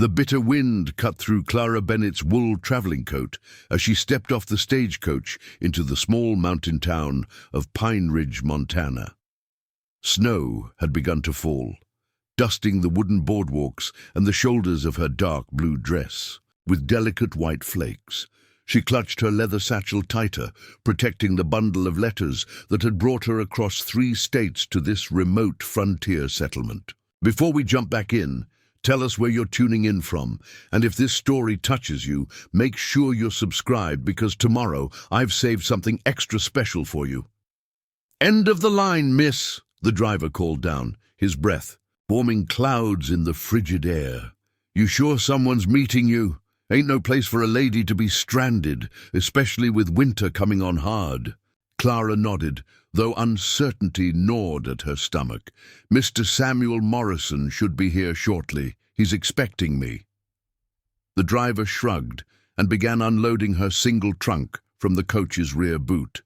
The bitter wind cut through Clara Bennett's wool traveling coat as she stepped off the stagecoach into the small mountain town of Pine Ridge, Montana. Snow had begun to fall, dusting the wooden boardwalks and the shoulders of her dark blue dress with delicate white flakes. She clutched her leather satchel tighter, protecting the bundle of letters that had brought her across 3 states to this remote frontier settlement. Before we jump back in, tell us where you're tuning in from, and if this story touches you, make sure you're subscribed because tomorrow I've saved something extra special for you. "End of the line, miss," the driver called down, his breath forming clouds in the frigid air. "You sure someone's meeting you? Ain't no place for a lady to be stranded, especially with winter coming on hard." Clara nodded, though uncertainty gnawed at her stomach. "Mr. Samuel Morrison should be here shortly. He's expecting me." The driver shrugged and began unloading her single trunk from the coach's rear boot.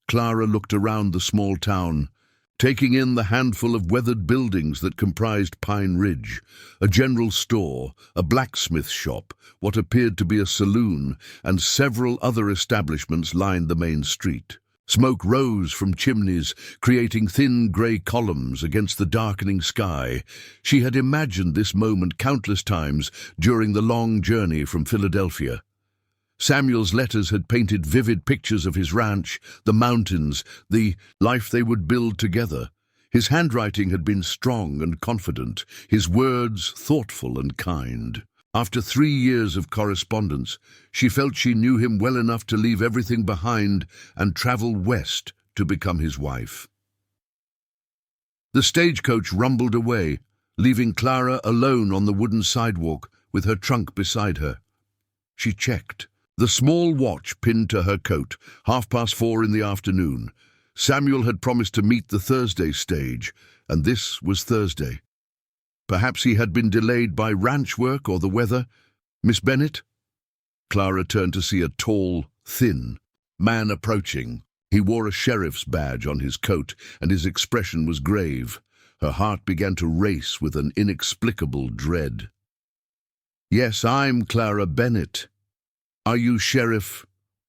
Clara looked around the small town, taking in the handful of weathered buildings that comprised Pine Ridge, a general store, a blacksmith shop, what appeared to be a saloon, and several other establishments lined the main street. Smoke rose from chimneys, creating thin grey columns against the darkening sky. She had imagined this moment countless times during the long journey from Philadelphia. Samuel's letters had painted vivid pictures of his ranch, the mountains, the life they would build together. His handwriting had been strong and confident, his words thoughtful and kind. After 3 years of correspondence, she felt she knew him well enough to leave everything behind and travel west to become his wife. The stagecoach rumbled away, leaving Clara alone on the wooden sidewalk with her trunk beside her. She checked. The small watch pinned to her coat, 4:30 in the afternoon. Samuel had promised to meet the Thursday stage, and this was Thursday. Perhaps he had been delayed by ranch work or the weather. "Miss Bennett?" Clara turned to see a tall, thin man approaching. He wore a sheriff's badge on his coat, and his expression was grave. Her heart began to race with an inexplicable dread. "Yes, I'm Clara Bennett. Are you Sheriff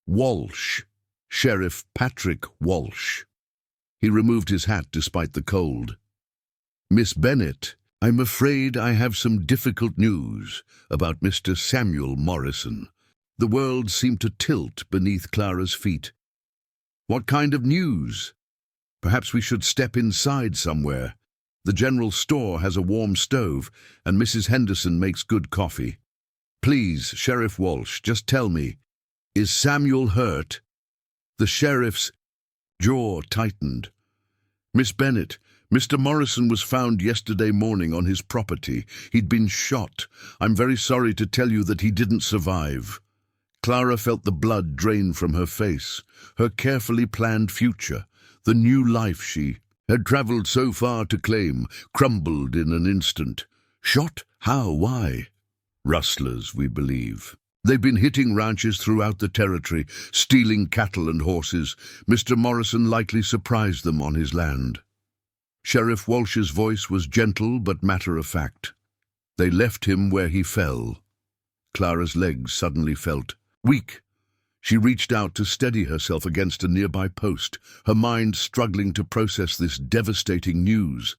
Walsh? Sheriff Patrick Walsh?" He removed his hat despite the cold. "Miss Bennett, I'm afraid I have some difficult news about Mr. Samuel Morrison." The world seemed to tilt beneath Clara's feet. "What kind of news? Perhaps we should step inside somewhere. The general store has a warm stove, and Mrs. Henderson makes good coffee. Please, Sheriff Walsh, just tell me, is Samuel hurt?" The sheriff's jaw tightened. "Miss Bennett, Mr. Morrison was found yesterday morning on his property. He'd been shot. I'm very sorry to tell you that he didn't survive." Clara felt the blood drain from her face. Her carefully planned future, the new life she had traveled so far to claim, crumbled in an instant. "Shot? How? Why?" "Rustlers, we believe. They've been hitting ranches throughout the territory, stealing cattle and horses. Mr. Morrison likely surprised them on his land." Sheriff Walsh's voice was gentle but matter-of-fact. "They left him where he fell." Clara's legs suddenly felt weak. She reached out to steady herself against a nearby post, her mind struggling to process this devastating news.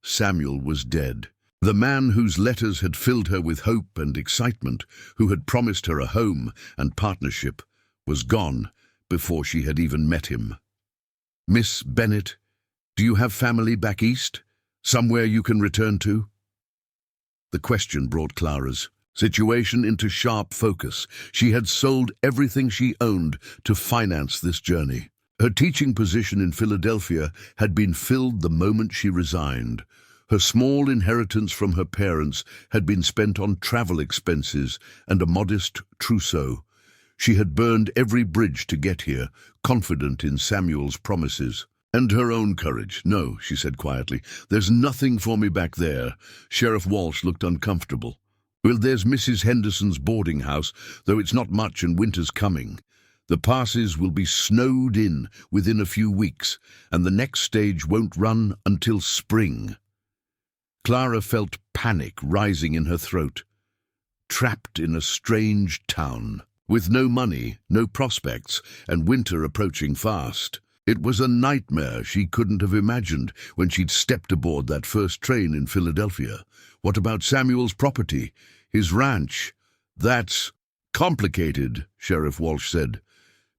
Samuel was dead. The man whose letters had filled her with hope and excitement, who had promised her a home and partnership, was gone before she had even met him. "Miss Bennett, do you have family back east? Somewhere you can return to?" The question brought Clara's situation into sharp focus. She had sold everything she owned to finance this journey. Her teaching position in Philadelphia had been filled the moment she resigned. Her small inheritance from her parents had been spent on travel expenses and a modest trousseau. She had burned every bridge to get here, confident in Samuel's promises. And her own courage. "No," she said quietly, "there's nothing for me back there." Sheriff Walsh looked uncomfortable. "Well, there's Mrs. Henderson's boarding house, though it's not much and winter's coming. The passes will be snowed in within a few weeks, and the next stage won't run until spring." Clara felt panic rising in her throat. Trapped in a strange town, with no money, no prospects, and winter approaching fast. It was a nightmare she couldn't have imagined when she'd stepped aboard that first train in Philadelphia. What about Samuel's property? His ranch? That's complicated, Sheriff Walsh said.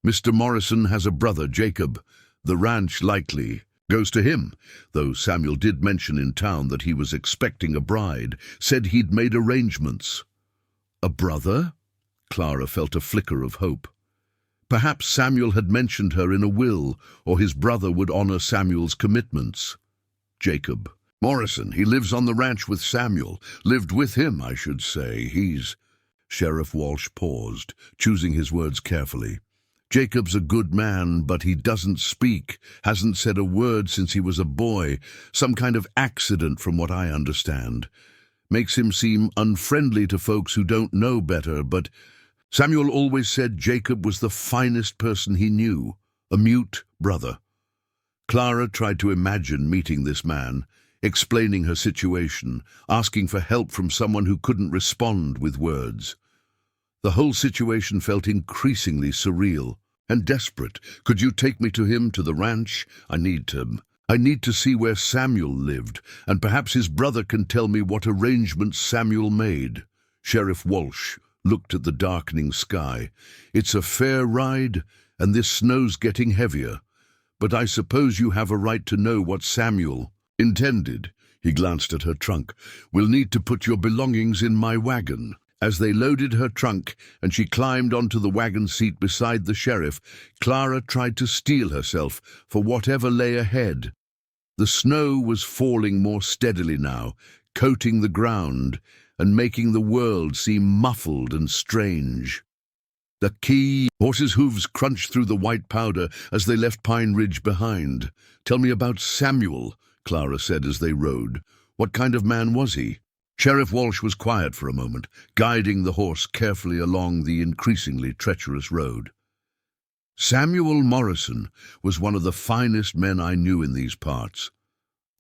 Mr. Morrison has a brother, Jacob. The ranch likely goes to him, though Samuel did mention in town that he was expecting a bride, said he'd made arrangements. A brother? Clara felt a flicker of hope. Perhaps Samuel had mentioned her in a will, or his brother would honor Samuel's commitments. Jacob Morrison, he lives on the ranch with Samuel. Lived with him, I should say. He's... Sheriff Walsh paused, choosing his words carefully. Jacob's a good man, but he doesn't speak, hasn't said a word since he was a boy. Some kind of accident, from what I understand. Makes him seem unfriendly to folks who don't know better, but Samuel always said Jacob was the finest person he knew, a mute brother. Clara tried to imagine meeting this man, explaining her situation, asking for help from someone who couldn't respond with words. The whole situation felt increasingly surreal and desperate. Could you take me to him, to the ranch? I need to see where Samuel lived, and perhaps his brother can tell me what arrangements Samuel made. Sheriff Walsh looked at the darkening sky. It's a fair ride, and this snow's getting heavier. But I suppose you have a right to know what Samuel intended. He glanced at her trunk. We'll need to put your belongings in my wagon. As they loaded her trunk and she climbed onto the wagon seat beside the sheriff, Clara tried to steel herself for whatever lay ahead. The snow was falling more steadily now, coating the ground and making the world seem muffled and strange. The key horses' hooves crunched through the white powder as they left Pine Ridge behind. Tell me about Samuel, Clara said as they rode. What kind of man was he? Sheriff Walsh was quiet for a moment, guiding the horse carefully along the increasingly treacherous road. Samuel Morrison was one of the finest men I knew in these parts.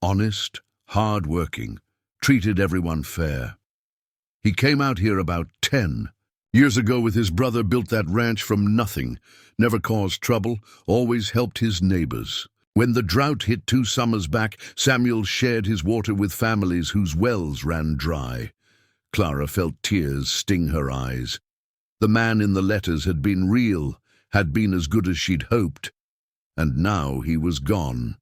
Honest, hard-working, treated everyone fair. He came out here about 10 years ago with his brother, built that ranch from nothing, never caused trouble, always helped his neighbors. When the drought hit 2 summers back, Samuel shared his water with families whose wells ran dry. Clara felt tears sting her eyes. The man in the letters had been real, had been as good as she'd hoped, and now he was gone.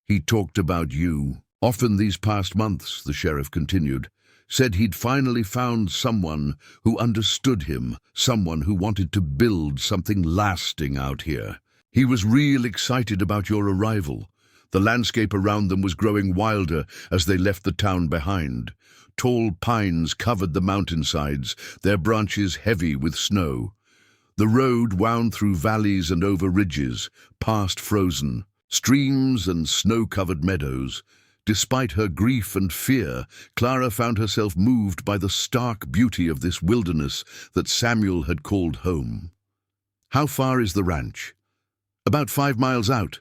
He talked about you often these past months, the sheriff continued. Said he'd finally found someone who understood him, someone who wanted to build something lasting out here. He was real excited about your arrival. The landscape around them was growing wilder as they left the town behind. Tall pines covered the mountainsides, their branches heavy with snow. The road wound through valleys and over ridges, past frozen streams and snow-covered meadows. Despite her grief and fear, Clara found herself moved by the stark beauty of this wilderness that Samuel had called home. How far is the ranch? About 5 miles out.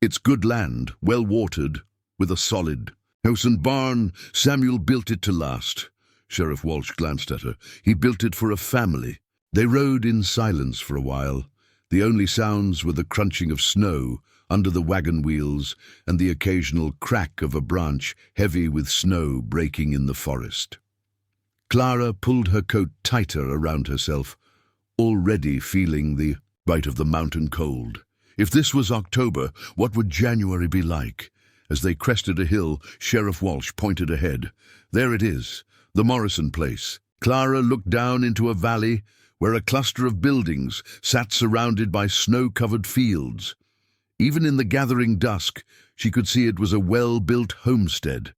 It's good land, well watered, with a solid house and barn. Samuel built it to last. Sheriff Walsh glanced at her. He built it for a family. They rode in silence for a while. The only sounds were the crunching of snow under the wagon wheels and the occasional crack of a branch heavy with snow breaking in the forest. Clara pulled her coat tighter around herself, already feeling the bite of the mountain cold. If this was October, what would January be like? As they crested a hill, Sheriff Walsh pointed ahead. There it is, the Morrison place. Clara looked down into a valley where a cluster of buildings sat surrounded by snow-covered fields. Even in the gathering dusk, she could see it was a well-built homestead.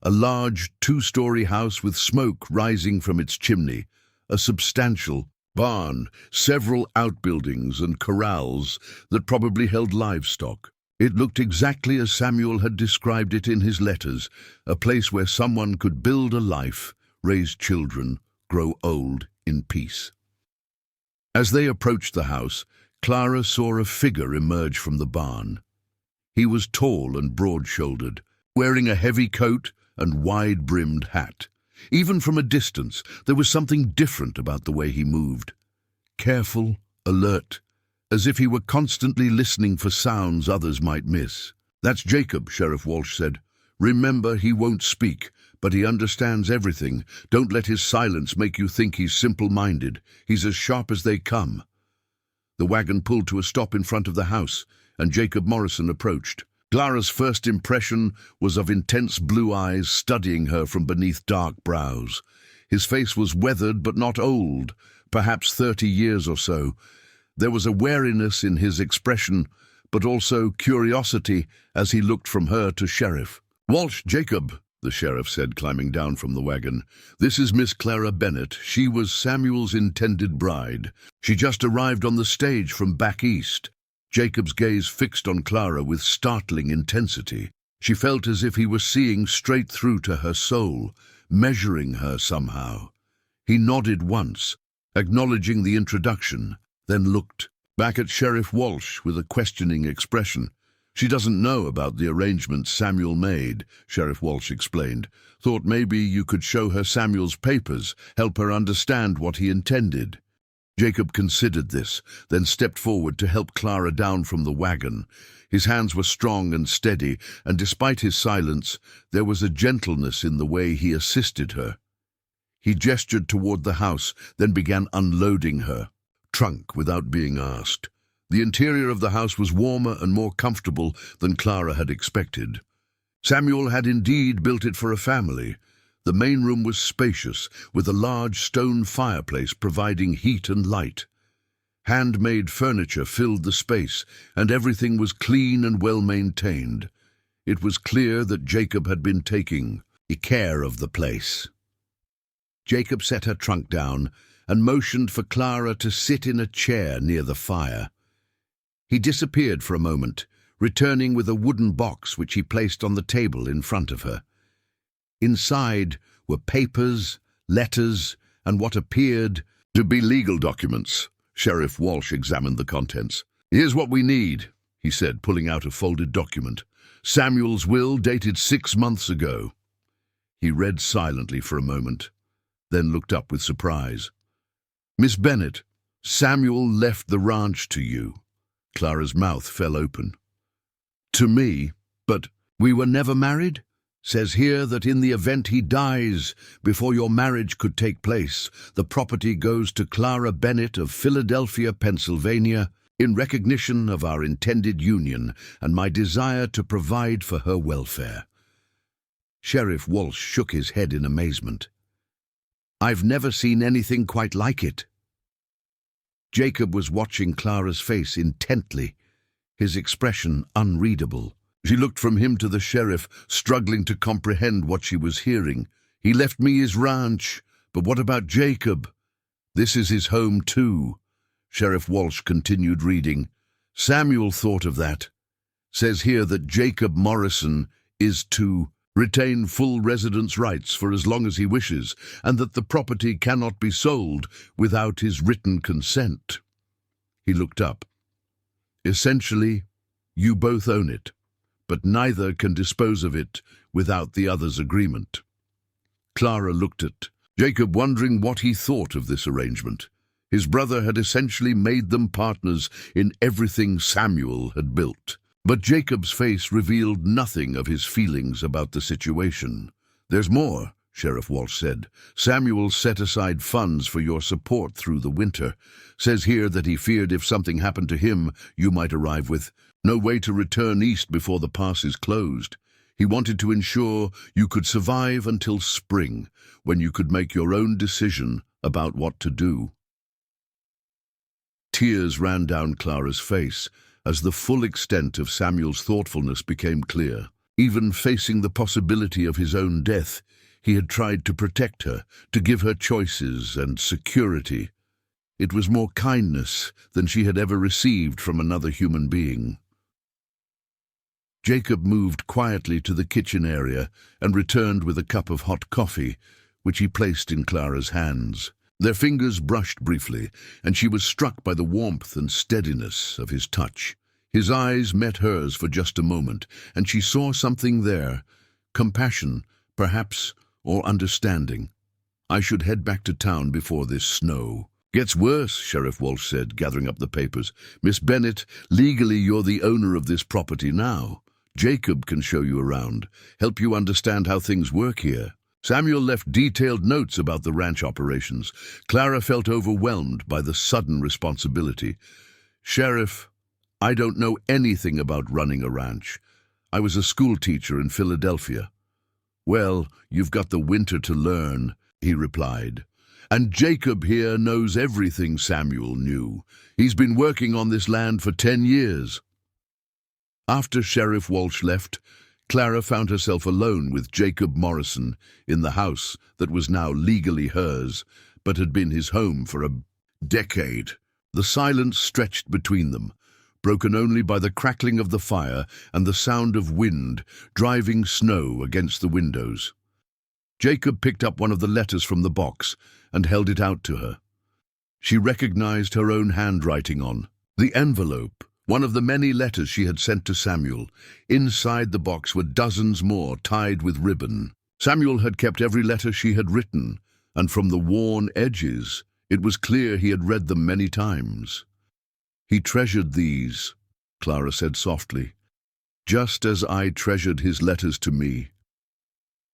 A large 2-story house with smoke rising from its chimney, a substantial barn, several outbuildings and corrals that probably held livestock. It looked exactly as Samuel had described it in his letters, a place where someone could build a life, raise children, grow old in peace. As they approached the house, Clara saw a figure emerge from the barn. He was tall and broad-shouldered, wearing a heavy coat, and wide-brimmed hat. Even from a distance, there was something different about the way he moved. Careful, alert, as if he were constantly listening for sounds others might miss. "That's Jacob," Sheriff Walsh said. "Remember, he won't speak, but he understands everything. Don't let his silence make you think he's simple-minded. He's as sharp as they come." The wagon pulled to a stop in front of the house, and Jacob Morrison approached. Clara's first impression was of intense blue eyes studying her from beneath dark brows. His face was weathered but not old, perhaps 30 years or so. There was a wariness in his expression, but also curiosity as he looked from her to Sheriff. "Walsh, Jacob," the sheriff said, climbing down from the wagon. "This is Miss Clara Bennett. She was Samuel's intended bride. She just arrived on the stage from back east." Jacob's gaze fixed on Clara with startling intensity. She felt as if he were seeing straight through to her soul, measuring her somehow. He nodded once, acknowledging the introduction, then looked back at Sheriff Walsh with a questioning expression. "She doesn't know about the arrangements Samuel made," Sheriff Walsh explained. "Thought maybe you could show her Samuel's papers, help her understand what he intended." Jacob considered this, then stepped forward to help Clara down from the wagon. His hands were strong and steady, and despite his silence, there was a gentleness in the way he assisted her. He gestured toward the house, then began unloading her trunk without being asked. The interior of the house was warmer and more comfortable than Clara had expected. Samuel had indeed built it for a family. The main room was spacious, with a large stone fireplace providing heat and light. Handmade furniture filled the space, and everything was clean and well-maintained. It was clear that Jacob had been taking care of the place. Jacob set her trunk down and motioned for Clara to sit in a chair near the fire. He disappeared for a moment, returning with a wooden box which he placed on the table in front of her. Inside were papers, letters, and what appeared to be legal documents. Sheriff Walsh examined the contents. "Here's what we need," he said, pulling out a folded document. "Samuel's will dated 6 months ago." He read silently for a moment, then looked up with surprise. "Miss Bennett, Samuel left the ranch to you." Clara's mouth fell open. "To me? But we were never married? Says here that in the event he dies, before your marriage could take place, the property goes to Clara Bennett of Philadelphia, Pennsylvania, in recognition of our intended union and my desire to provide for her welfare." Sheriff Walsh shook his head in amazement. "I've never seen anything quite like it." Jacob was watching Clara's face intently, his expression unreadable. She looked from him to the sheriff, struggling to comprehend what she was hearing. "He left me his ranch, but what about Jacob? This is his home too." Sheriff Walsh continued reading. "Samuel thought of that. Says here that Jacob Morrison is to retain full residence rights for as long as he wishes, and that the property cannot be sold without his written consent." He looked up. "Essentially, you both own it, but neither can dispose of it without the other's agreement." Clara looked at Jacob, wondering what he thought of this arrangement. His brother had essentially made them partners in everything Samuel had built. But Jacob's face revealed nothing of his feelings about the situation. "There's more," Sheriff Walsh said. "Samuel set aside funds for your support through the winter. Says here that he feared if something happened to him, you might arrive with no way to return east before the pass is closed. He wanted to ensure you could survive until spring, when you could make your own decision about what to do." Tears ran down Clara's face as the full extent of Samuel's thoughtfulness became clear. Even facing the possibility of his own death, he had tried to protect her, to give her choices and security. It was more kindness than she had ever received from another human being. Jacob moved quietly to the kitchen area and returned with a cup of hot coffee, which he placed in Clara's hands. Their fingers brushed briefly, and she was struck by the warmth and steadiness of his touch. His eyes met hers for just a moment, and she saw something there, compassion, perhaps, or understanding. I should head back to town before this snow. Gets worse, Sheriff Walsh said, gathering up the papers. Miss Bennett, legally you're the owner of this property now. Jacob can show you around, help you understand how things work here. Samuel left detailed notes about the ranch operations. Clara felt overwhelmed by the sudden responsibility. Sheriff, I don't know anything about running a ranch. I was a school teacher in Philadelphia. Well, you've got the winter to learn, he replied. And Jacob here knows everything Samuel knew. He's been working on this land for 10 years. After Sheriff Walsh left, Clara found herself alone with Jacob Morrison in the house that was now legally hers, but had been his home for a decade. The silence stretched between them, broken only by the crackling of the fire and the sound of wind driving snow against the windows. Jacob picked up one of the letters from the box and held it out to her. She recognized her own handwriting on the envelope, one of the many letters she had sent to Samuel. Inside the box were dozens more tied with ribbon. Samuel had kept every letter she had written, and from the worn edges, it was clear he had read them many times. He treasured these, Clara said softly, just as I treasured his letters to me.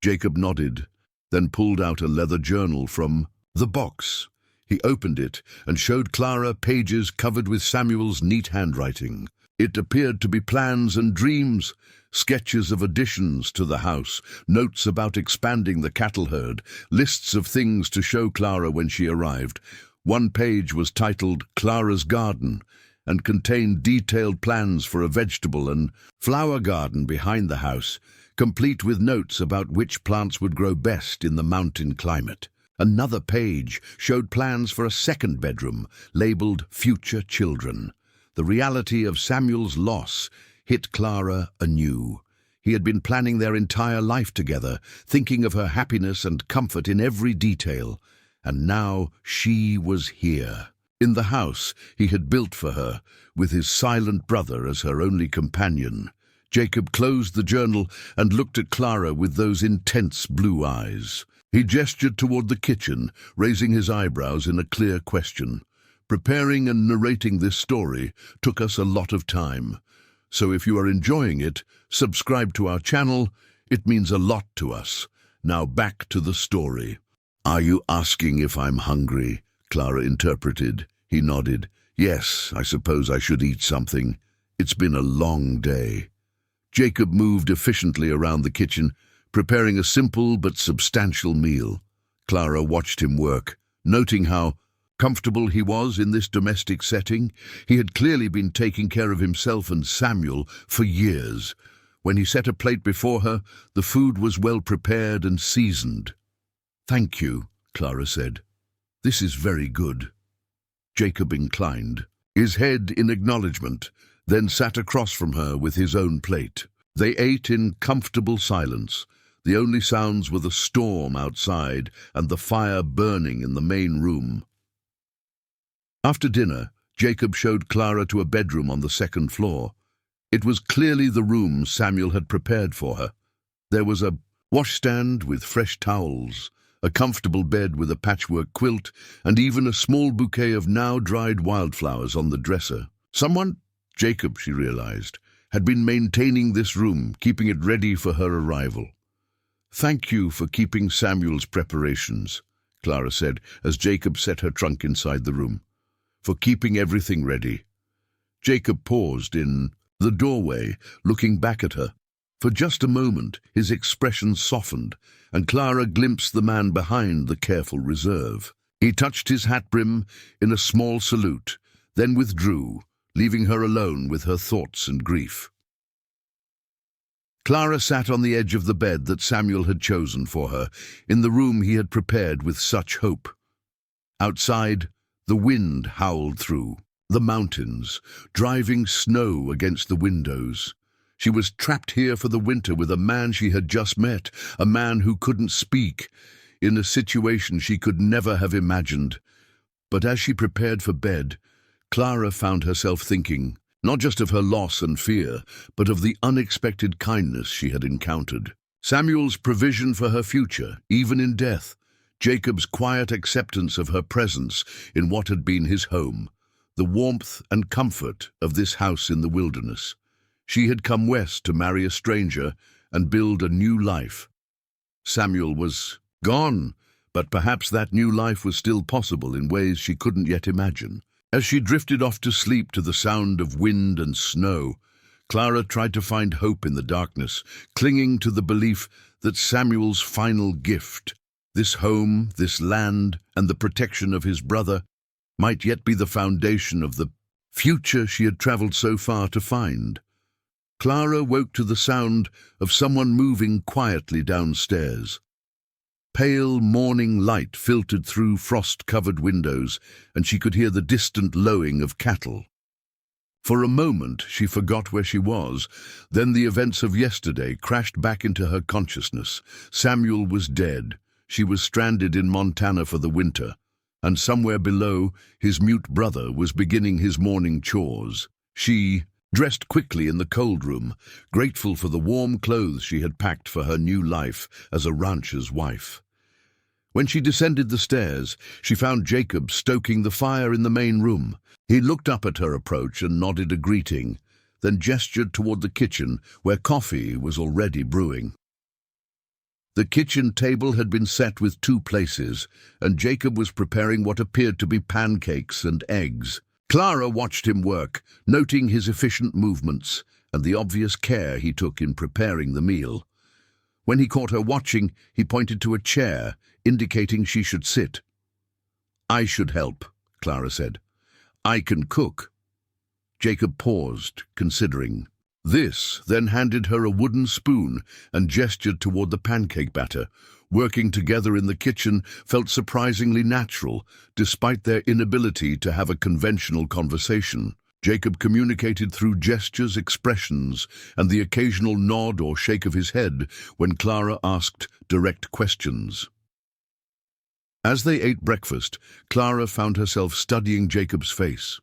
Jacob nodded, then pulled out a leather journal from the box. He opened it and showed Clara pages covered with Samuel's neat handwriting. It appeared to be plans and dreams, sketches of additions to the house, notes about expanding the cattle herd, lists of things to show Clara when she arrived. One page was titled Clara's Garden and contained detailed plans for a vegetable and flower garden behind the house, complete with notes about which plants would grow best in the mountain climate. Another page showed plans for a second bedroom, labeled Future Children. The reality of Samuel's loss hit Clara anew. He had been planning their entire life together, thinking of her happiness and comfort in every detail. And now she was here, in the house he had built for her, with his silent brother as her only companion. Jacob closed the journal and looked at Clara with those intense blue eyes. He gestured toward the kitchen, raising his eyebrows in a clear question. Preparing and narrating this story took us a lot of time. So if you are enjoying it, subscribe to our channel. It means a lot to us. Now back to the story. Are you asking if I'm hungry? Clara interpreted. He nodded. Yes, I suppose I should eat something. It's been a long day. Jacob moved efficiently around the kitchen, preparing a simple but substantial meal. Clara watched him work, noting how comfortable he was in this domestic setting. He had clearly been taking care of himself and Samuel for years. When he set a plate before her, the food was well prepared and seasoned. "Thank you," Clara said. "This is very good." Jacob inclined, his head in acknowledgement, then sat across from her with his own plate. They ate in comfortable silence. The only sounds were the storm outside and the fire burning in the main room. After dinner, Jacob showed Clara to a bedroom on the second floor. It was clearly the room Samuel had prepared for her. There was a washstand with fresh towels, a comfortable bed with a patchwork quilt, and even a small bouquet of now-dried wildflowers on the dresser. Someone, Jacob, she realized, had been maintaining this room, keeping it ready for her arrival. "Thank you for keeping Samuel's preparations," Clara said as Jacob set her trunk inside the room. "For keeping everything ready." Jacob paused in the doorway, looking back at her. For just a moment, his expression softened, and Clara glimpsed the man behind the careful reserve. He touched his hat brim in a small salute, then withdrew, leaving her alone with her thoughts and grief. Clara sat on the edge of the bed that Samuel had chosen for her, in the room he had prepared with such hope. Outside, the wind howled through the mountains, driving snow against the windows. She was trapped here for the winter with a man she had just met, a man who couldn't speak, in a situation she could never have imagined. But as she prepared for bed, Clara found herself thinking, not just of her loss and fear, but of the unexpected kindness she had encountered. Samuel's provision for her future, even in death, Jacob's quiet acceptance of her presence in what had been his home, the warmth and comfort of this house in the wilderness. She had come west to marry a stranger and build a new life. Samuel was gone, but perhaps that new life was still possible in ways she couldn't yet imagine. As she drifted off to sleep to the sound of wind and snow, Clara tried to find hope in the darkness, clinging to the belief that Samuel's final gift, this home, this land, and the protection of his brother, might yet be the foundation of the future she had traveled so far to find. Clara woke to the sound of someone moving quietly downstairs. Pale morning light filtered through frost-covered windows, and she could hear the distant lowing of cattle. For a moment she forgot where she was. Then the events of yesterday crashed back into her consciousness. Samuel was dead. She was stranded in Montana for the winter, and somewhere below, his mute brother was beginning his morning chores. She dressed quickly in the cold room, grateful for the warm clothes she had packed for her new life as a rancher's wife. When she descended the stairs, she found Jacob stoking the fire in the main room. He looked up at her approach and nodded a greeting, then gestured toward the kitchen, where coffee was already brewing. The kitchen table had been set with 2 places, and Jacob was preparing what appeared to be pancakes and eggs. Clara watched him work, noting his efficient movements and the obvious care he took in preparing the meal. When he caught her watching, he pointed to a chair, indicating she should sit. "I should help," Clara said. "I can cook." Jacob paused, considering. This then handed her a wooden spoon and gestured toward the pancake batter. Working together in the kitchen felt surprisingly natural, despite their inability to have a conventional conversation. Jacob communicated through gestures, expressions, and the occasional nod or shake of his head when Clara asked direct questions. As they ate breakfast, Clara found herself studying Jacob's face.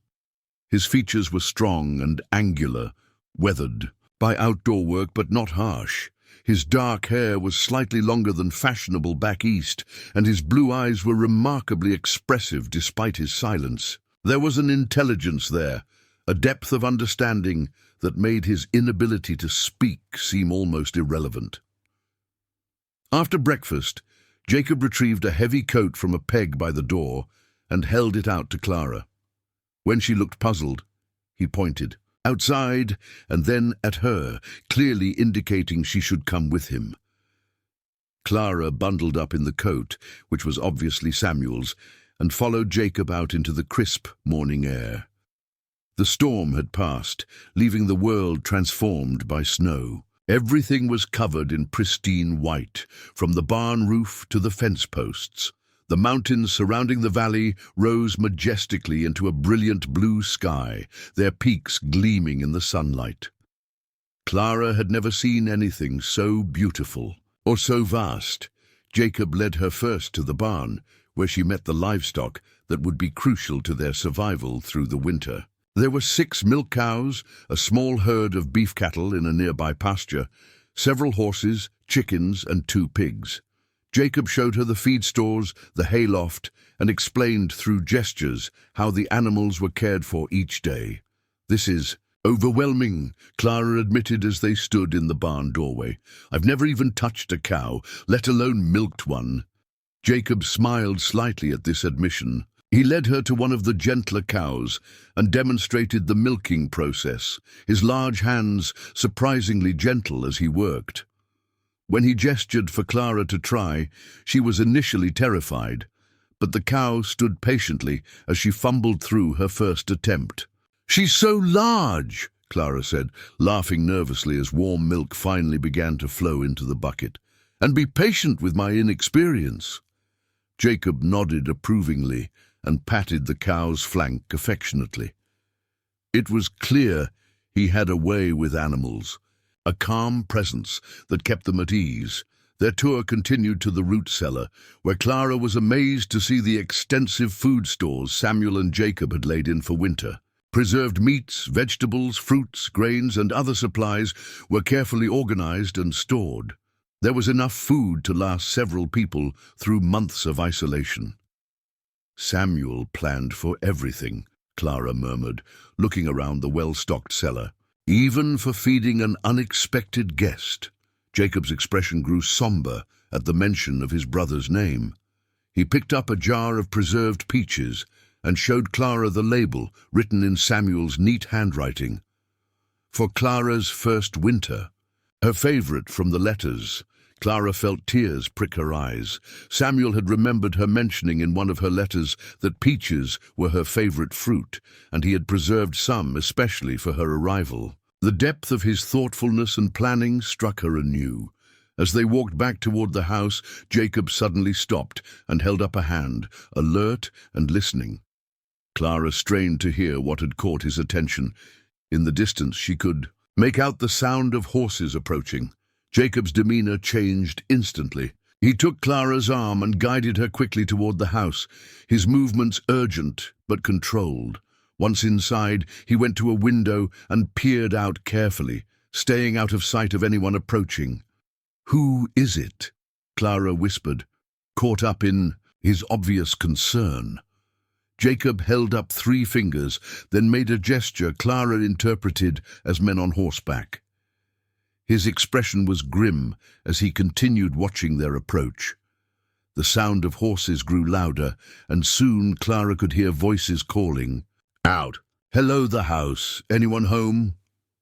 His features were strong and angular, weathered by outdoor work but not harsh. His dark hair was slightly longer than fashionable back east, and his blue eyes were remarkably expressive despite his silence. There was an intelligence there, a depth of understanding that made his inability to speak seem almost irrelevant. After breakfast, Jacob retrieved a heavy coat from a peg by the door and held it out to Clara. When she looked puzzled, he pointed outside and then at her, clearly indicating she should come with him. Clara bundled up in the coat, which was obviously Samuel's, and followed Jacob out into the crisp morning air. The storm had passed, leaving the world transformed by snow. Everything was covered in pristine white, from the barn roof to the fence posts. The mountains surrounding the valley rose majestically into a brilliant blue sky, their peaks gleaming in the sunlight. Clara had never seen anything so beautiful or so vast. Jacob led her first to the barn, where she met the livestock that would be crucial to their survival through the winter. There were 6 milk cows, a small herd of beef cattle in a nearby pasture, several horses, chickens, and 2 pigs. Jacob showed her the feed stores, the hayloft, and explained through gestures how the animals were cared for each day. "This is overwhelming," Clara admitted as they stood in the barn doorway. "I've never even touched a cow, let alone milked one." Jacob smiled slightly at this admission. He led her to one of the gentler cows and demonstrated the milking process, his large hands surprisingly gentle as he worked. When he gestured for Clara to try, she was initially terrified, but the cow stood patiently as she fumbled through her first attempt. "She's so large," Clara said, laughing nervously as warm milk finally began to flow into the bucket. "And be patient with my inexperience." Jacob nodded approvingly and patted the cow's flank affectionately. It was clear he had a way with animals, a calm presence that kept them at ease. Their tour continued to the root cellar, where Clara was amazed to see the extensive food stores Samuel and Jacob had laid in for winter. Preserved meats, vegetables, fruits, grains, and other supplies were carefully organized and stored. There was enough food to last several people through months of isolation. Samuel planned for everything, Clara murmured, looking around the well-stocked cellar. Even for feeding an unexpected guest. Jacob's expression grew somber at the mention of his brother's name. He picked up a jar of preserved peaches and showed Clara the label written in Samuel's neat handwriting. For Clara's first winter, her favorite from the letters. Clara felt tears prick her eyes. Samuel had remembered her mentioning in one of her letters that peaches were her favorite fruit, and he had preserved some especially for her arrival. The depth of his thoughtfulness and planning struck her anew. As they walked back toward the house, Jacob suddenly stopped and held up a hand, alert and listening. Clara strained to hear what had caught his attention. In the distance she could make out the sound of horses approaching. Jacob's demeanor changed instantly. He took Clara's arm and guided her quickly toward the house, his movements urgent but controlled. Once inside, he went to a window and peered out carefully, staying out of sight of anyone approaching. "Who is it?" Clara whispered, caught up in his obvious concern. Jacob held up 3 fingers, then made a gesture Clara interpreted as men on horseback. His expression was grim as he continued watching their approach. The sound of horses grew louder, and soon Clara could hear voices calling, "Out! Hello, the house! Anyone home?"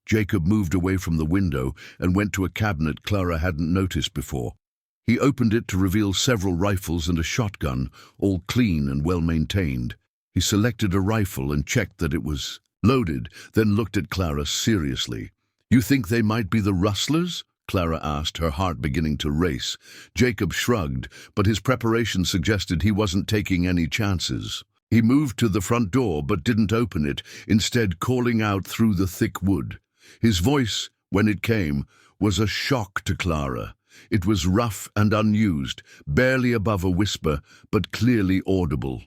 Jacob moved away from the window and went to a cabinet Clara hadn't noticed before. He opened it to reveal several rifles and a shotgun, all clean and well-maintained. He selected a rifle and checked that it was loaded, then looked at Clara seriously. "You think they might be the Rustlers?" Clara asked, her heart beginning to race. Jacob shrugged, but his preparation suggested he wasn't taking any chances. He moved to the front door but didn't open it, instead calling out through the thick wood. His voice, when it came, was a shock to Clara. It was rough and unused, barely above a whisper, but clearly audible.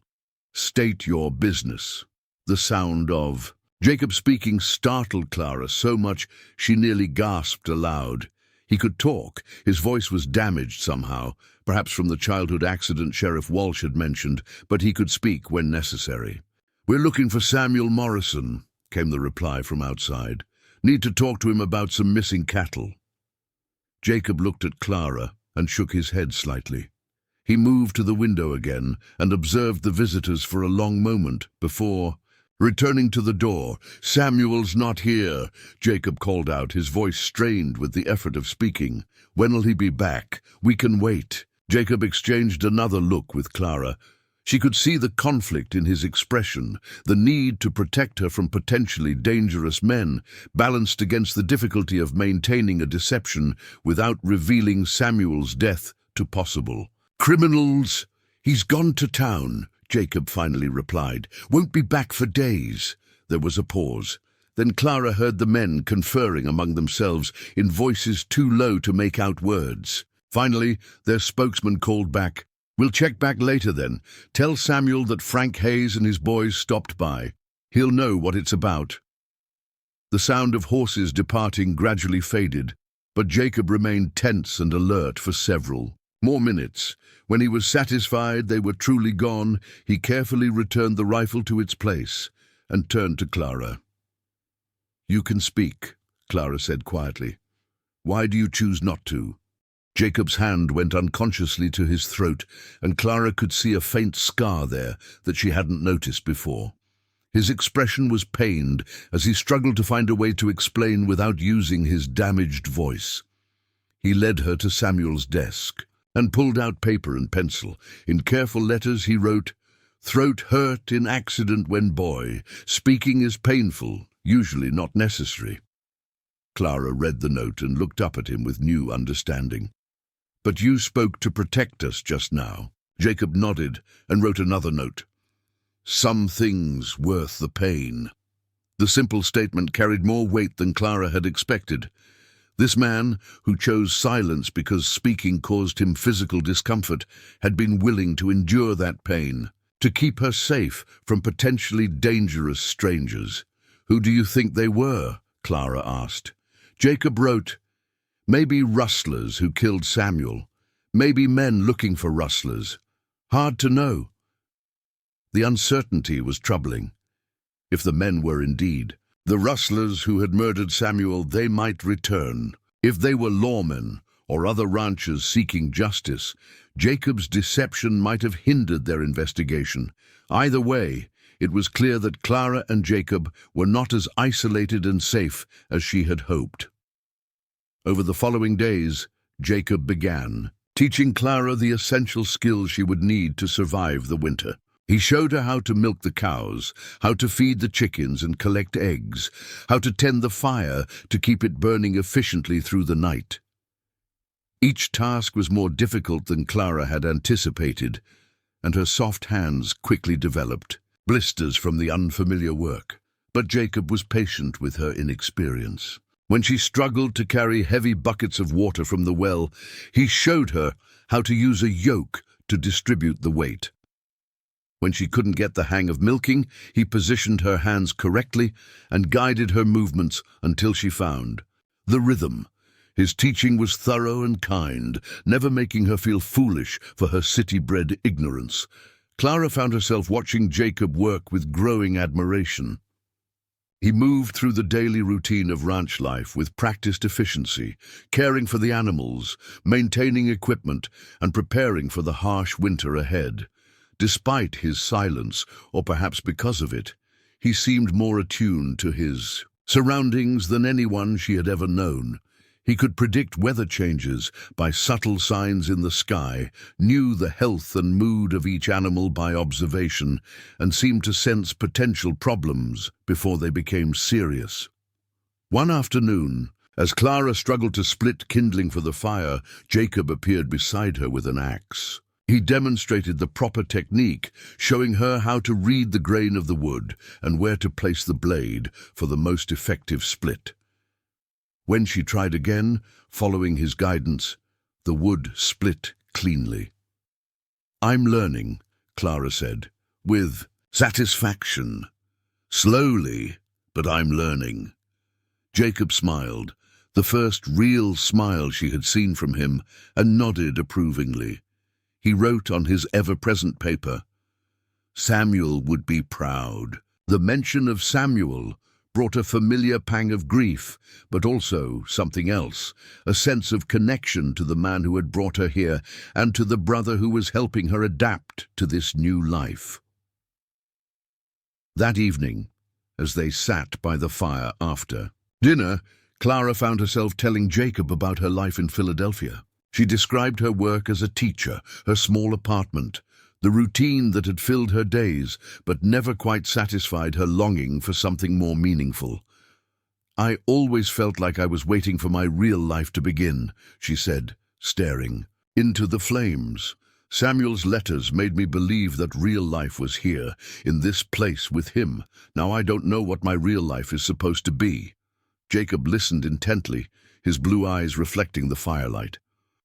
"State your business." The sound of Jacob speaking startled Clara so much she nearly gasped aloud. He could talk. His voice was damaged somehow, perhaps from the childhood accident Sheriff Walsh had mentioned, but he could speak when necessary. "We're looking for Samuel Morrison," came the reply from outside. "Need to talk to him about some missing cattle." Jacob looked at Clara and shook his head slightly. He moved to the window again and observed the visitors for a long moment before returning to the door. "Samuel's not here," Jacob called out, his voice strained with the effort of speaking. "When'll he be back? We can wait." Jacob exchanged another look with Clara. She could see the conflict in his expression, the need to protect her from potentially dangerous men, balanced against the difficulty of maintaining a deception without revealing Samuel's death to possible criminals. "He's gone to town," Jacob finally replied. "Won't be back for days." There was a pause. Then Clara heard the men conferring among themselves in voices too low to make out words. Finally, their spokesman called back, "We'll check back later then. Tell Samuel that Frank Hayes and his boys stopped by. He'll know what it's about." The sound of horses departing gradually faded, but Jacob remained tense and alert for several more minutes. When he was satisfied they were truly gone, he carefully returned the rifle to its place and turned to Clara. "You can speak," Clara said quietly. "Why do you choose not to?" Jacob's hand went unconsciously to his throat, and Clara could see a faint scar there that she hadn't noticed before. His expression was pained as he struggled to find a way to explain without using his damaged voice. He led her to Samuel's desk and pulled out paper and pencil. In careful letters he wrote, "Throat hurt in accident when boy. Speaking is painful, usually not necessary." Clara read the note and looked up at him with new understanding. "But you spoke to protect us just now." Jacob nodded and wrote another note. "Some things worth the pain." The simple statement carried more weight than Clara had expected. This man, who chose silence because speaking caused him physical discomfort, had been willing to endure that pain, to keep her safe from potentially dangerous strangers. "Who do you think they were?" Clara asked. Jacob wrote, Maybe rustlers who killed Samuel. Maybe men looking for rustlers. Hard to know. The uncertainty was troubling. If the men were indeed the rustlers who had murdered Samuel, they might return. If they were lawmen or other ranchers seeking justice, Jacob's deception might have hindered their investigation. Either way, it was clear that Clara and Jacob were not as isolated and safe as she had hoped. Over the following days, Jacob began teaching Clara the essential skills she would need to survive the winter. He showed her how to milk the cows, how to feed the chickens and collect eggs, how to tend the fire to keep it burning efficiently through the night. Each task was more difficult than Clara had anticipated, and her soft hands quickly developed blisters from the unfamiliar work. But Jacob was patient with her inexperience. When she struggled to carry heavy buckets of water from the well, he showed her how to use a yoke to distribute the weight. When she couldn't get the hang of milking, he positioned her hands correctly and guided her movements until she found the rhythm. His teaching was thorough and kind, never making her feel foolish for her city-bred ignorance. Clara found herself watching Jacob work with growing admiration. He moved through the daily routine of ranch life with practiced efficiency, caring for the animals, maintaining equipment, and preparing for the harsh winter ahead. Despite his silence, or perhaps because of it, he seemed more attuned to his surroundings than anyone she had ever known. He could predict weather changes by subtle signs in the sky, knew the health and mood of each animal by observation, and seemed to sense potential problems before they became serious. One afternoon, as Clara struggled to split kindling for the fire, Jacob appeared beside her with an axe. He demonstrated the proper technique, showing her how to read the grain of the wood and where to place the blade for the most effective split. When she tried again, following his guidance, the wood split cleanly. "I'm learning," Clara said, with satisfaction. "Slowly, but I'm learning." Jacob smiled, the first real smile she had seen from him, and nodded approvingly. He wrote on his ever-present paper, "Samuel would be proud." The mention of Samuel brought a familiar pang of grief, but also something else, a sense of connection to the man who had brought her here and to the brother who was helping her adapt to this new life. That evening, as they sat by the fire after dinner, Clara found herself telling Jacob about her life in Philadelphia. She described her work as a teacher, her small apartment, the routine that had filled her days, but never quite satisfied her longing for something more meaningful. "I always felt like I was waiting for my real life to begin," she said, staring into the flames. "Samuel's letters made me believe that real life was here, in this place with him. Now I don't know what my real life is supposed to be." Jacob listened intently, his blue eyes reflecting the firelight.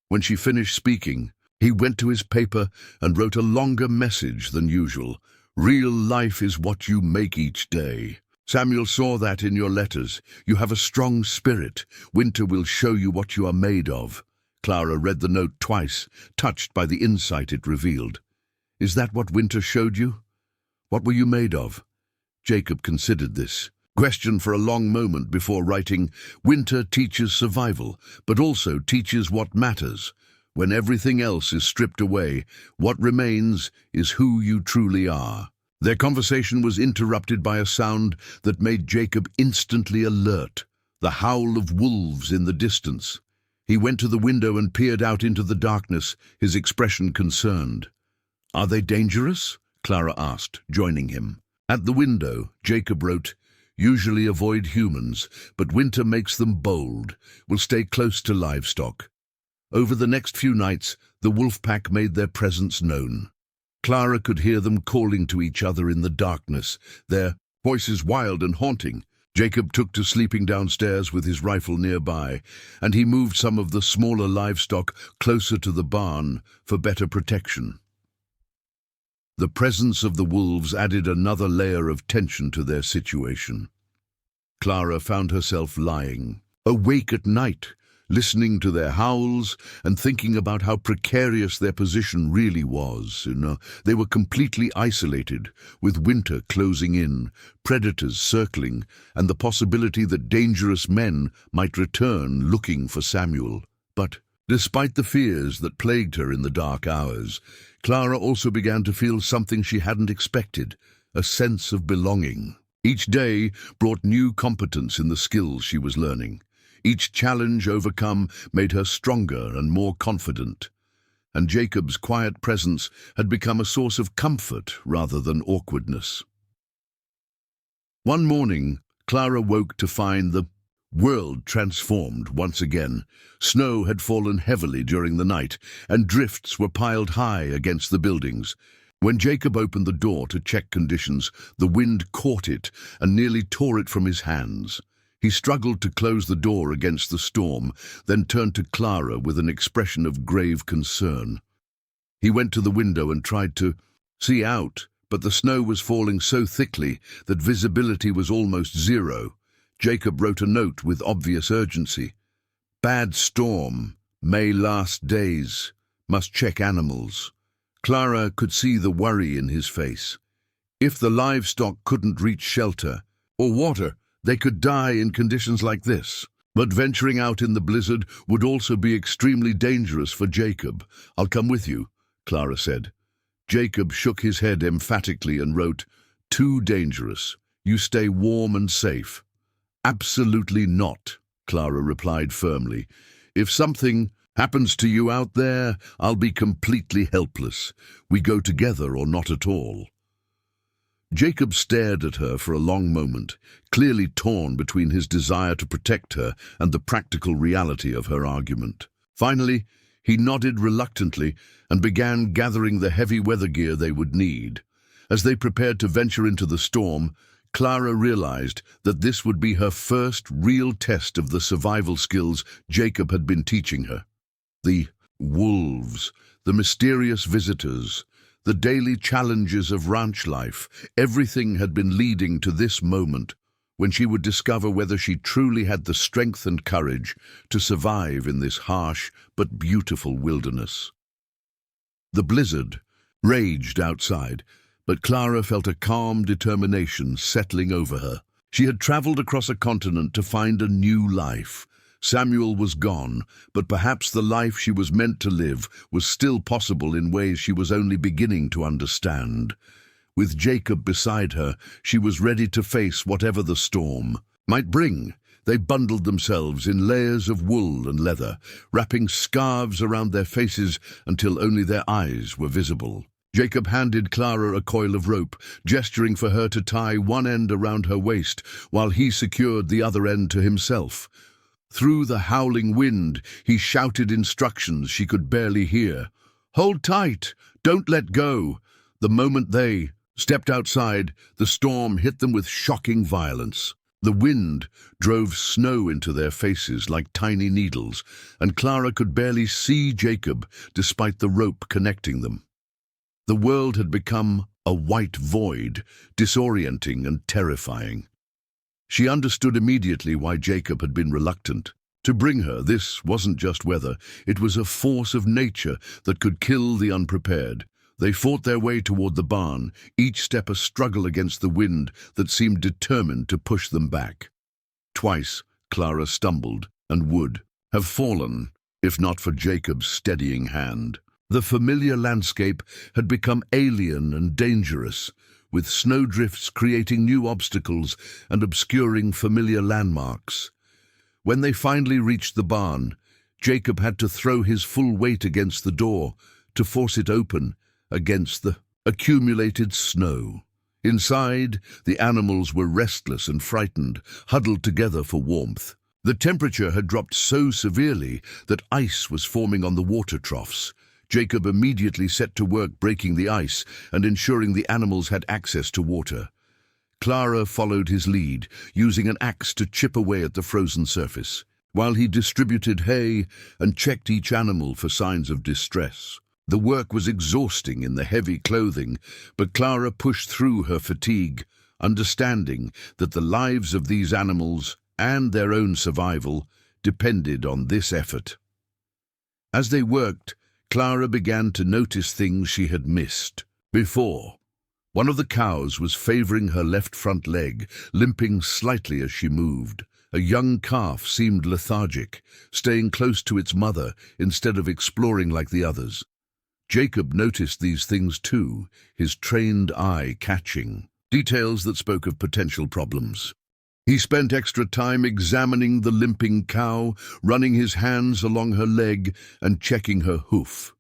When she finished speaking, he went to his paper and wrote a longer message than usual. "Real life is what you make each day. Samuel saw that in your letters. You have a strong spirit. Winter will show you what you are made of." Clara read the note twice, touched by the insight it revealed. "Is that what winter showed you? What were you made of?" Jacob considered this question for a long moment before writing, "Winter teaches survival, but also teaches what matters. When everything else is stripped away, what remains is who you truly are." Their conversation was interrupted by a sound that made Jacob instantly alert, the howl of wolves in the distance. He went to the window and peered out into the darkness, his expression concerned. "Are they dangerous?" Clara asked, joining him. At the window, Jacob wrote, "Usually avoid humans, but winter makes them bold. Will stay close to livestock." Over the next few nights, the wolf pack made their presence known. Clara could hear them calling to each other in the darkness, their voices wild and haunting. Jacob took to sleeping downstairs with his rifle nearby, and he moved some of the smaller livestock closer to the barn for better protection. The presence of the wolves added another layer of tension to their situation. Clara found herself lying awake at night, listening to their howls and thinking about how precarious their position really was. They were completely isolated, with winter closing in, predators circling, and the possibility that dangerous men might return looking for Samuel. But despite the fears that plagued her in the dark hours, Clara also began to feel something she hadn't expected, a sense of belonging. Each day brought new competence in the skills she was learning. Each challenge overcome made her stronger and more confident. And Jacob's quiet presence had become a source of comfort rather than awkwardness. One morning, Clara woke to find the world transformed once again. Snow had fallen heavily during the night, and drifts were piled high against the buildings. When Jacob opened the door to check conditions, the wind caught it and nearly tore it from his hands. He struggled to close the door against the storm, then turned to Clara with an expression of grave concern. He went to the window and tried to see out, but the snow was falling so thickly that visibility was almost zero. Jacob wrote a note with obvious urgency. "Bad storm, may last days, must check animals." Clara could see the worry in his face. If the livestock couldn't reach shelter or water, they could die in conditions like this. But venturing out in the blizzard would also be extremely dangerous for Jacob. "I'll come with you," Clara said. Jacob shook his head emphatically and wrote, "Too dangerous. You stay warm and safe." "Absolutely not," Clara replied firmly. "If something happens to you out there, I'll be completely helpless. We go together or not at all." Jacob stared at her for a long moment, clearly torn between his desire to protect her and the practical reality of her argument. Finally, he nodded reluctantly and began gathering the heavy weather gear they would need. As they prepared to venture into the storm, Clara realized that this would be her first real test of the survival skills Jacob had been teaching her. The wolves, the mysterious visitors, the daily challenges of ranch life, everything had been leading to this moment when she would discover whether she truly had the strength and courage to survive in this harsh but beautiful wilderness. The blizzard raged outside, but Clara felt a calm determination settling over her. She had traveled across a continent to find a new life. Samuel was gone, but perhaps the life she was meant to live was still possible in ways she was only beginning to understand. With Jacob beside her, she was ready to face whatever the storm might bring. They bundled themselves in layers of wool and leather, wrapping scarves around their faces until only their eyes were visible. Jacob handed Clara a coil of rope, gesturing for her to tie one end around her waist, while he secured the other end to himself. Through the howling wind, he shouted instructions she could barely hear. "Hold tight! Don't let go!" The moment they stepped outside, the storm hit them with shocking violence. The wind drove snow into their faces like tiny needles, and Clara could barely see Jacob despite the rope connecting them. The world had become a white void, disorienting and terrifying. She understood immediately why Jacob had been reluctant. To bring her, this wasn't just weather, it was a force of nature that could kill the unprepared. They fought their way toward the barn, each step a struggle against the wind that seemed determined to push them back. Twice, Clara stumbled and would have fallen, if not for Jacob's steadying hand. The familiar landscape had become alien and dangerous, with snowdrifts creating new obstacles and obscuring familiar landmarks. When they finally reached the barn, Jacob had to throw his full weight against the door to force it open against the accumulated snow. Inside, the animals were restless and frightened, huddled together for warmth. The temperature had dropped so severely that ice was forming on the water troughs. Jacob immediately set to work breaking the ice and ensuring the animals had access to water. Clara followed his lead, using an axe to chip away at the frozen surface, while he distributed hay and checked each animal for signs of distress. The work was exhausting in the heavy clothing, but Clara pushed through her fatigue, understanding that the lives of these animals and their own survival depended on this effort. As they worked, Clara began to notice things she had missed before. One of the cows was favoring her left front leg, limping slightly as she moved. A young calf seemed lethargic, staying close to its mother instead of exploring like the others. Jacob noticed these things too, his trained eye catching details that spoke of potential problems. He spent extra time examining the limping cow, running his hands along her leg and checking her hoof.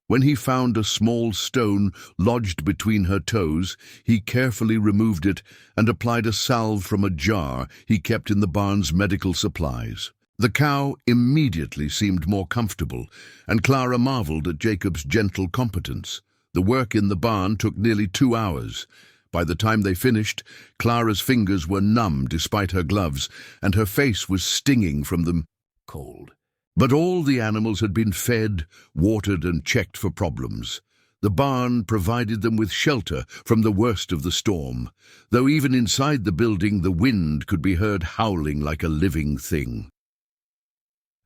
When he found a small stone lodged between her toes, he carefully removed it and applied a salve from a jar he kept in the barn's medical supplies. The cow immediately seemed more comfortable, and Clara marveled at Jacob's gentle competence. The work in the barn took nearly 2 hours. By the time they finished, Clara's fingers were numb despite her gloves, and her face was stinging from the cold. But all the animals had been fed, watered, and checked for problems. The barn provided them with shelter from the worst of the storm, though even inside the building the wind could be heard howling like a living thing.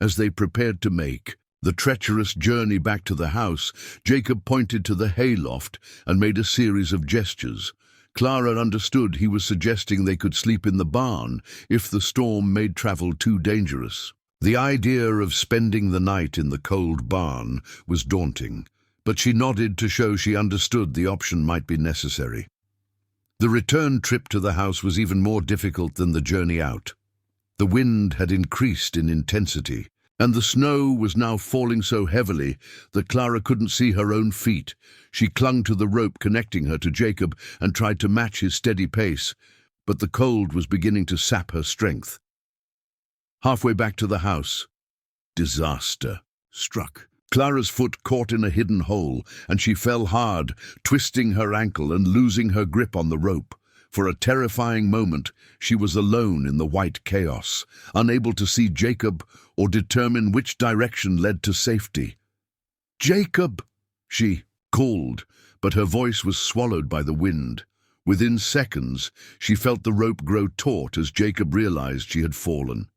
As they prepared to make the treacherous journey back to the house, Jacob pointed to the hayloft and made a series of gestures. Clara understood he was suggesting they could sleep in the barn if the storm made travel too dangerous. The idea of spending the night in the cold barn was daunting, but she nodded to show she understood the option might be necessary. The return trip to the house was even more difficult than the journey out. The wind had increased in intensity, and the snow was now falling so heavily that Clara couldn't see her own feet. She clung to the rope connecting her to Jacob and tried to match his steady pace, but the cold was beginning to sap her strength. Halfway back to the house, disaster struck. Clara's foot caught in a hidden hole, and she fell hard, twisting her ankle and losing her grip on the rope. For a terrifying moment, she was alone in the white chaos, unable to see Jacob or determine which direction led to safety. "Jacob!" she called, but her voice was swallowed by the wind. Within seconds, she felt the rope grow taut as Jacob realized she had fallen.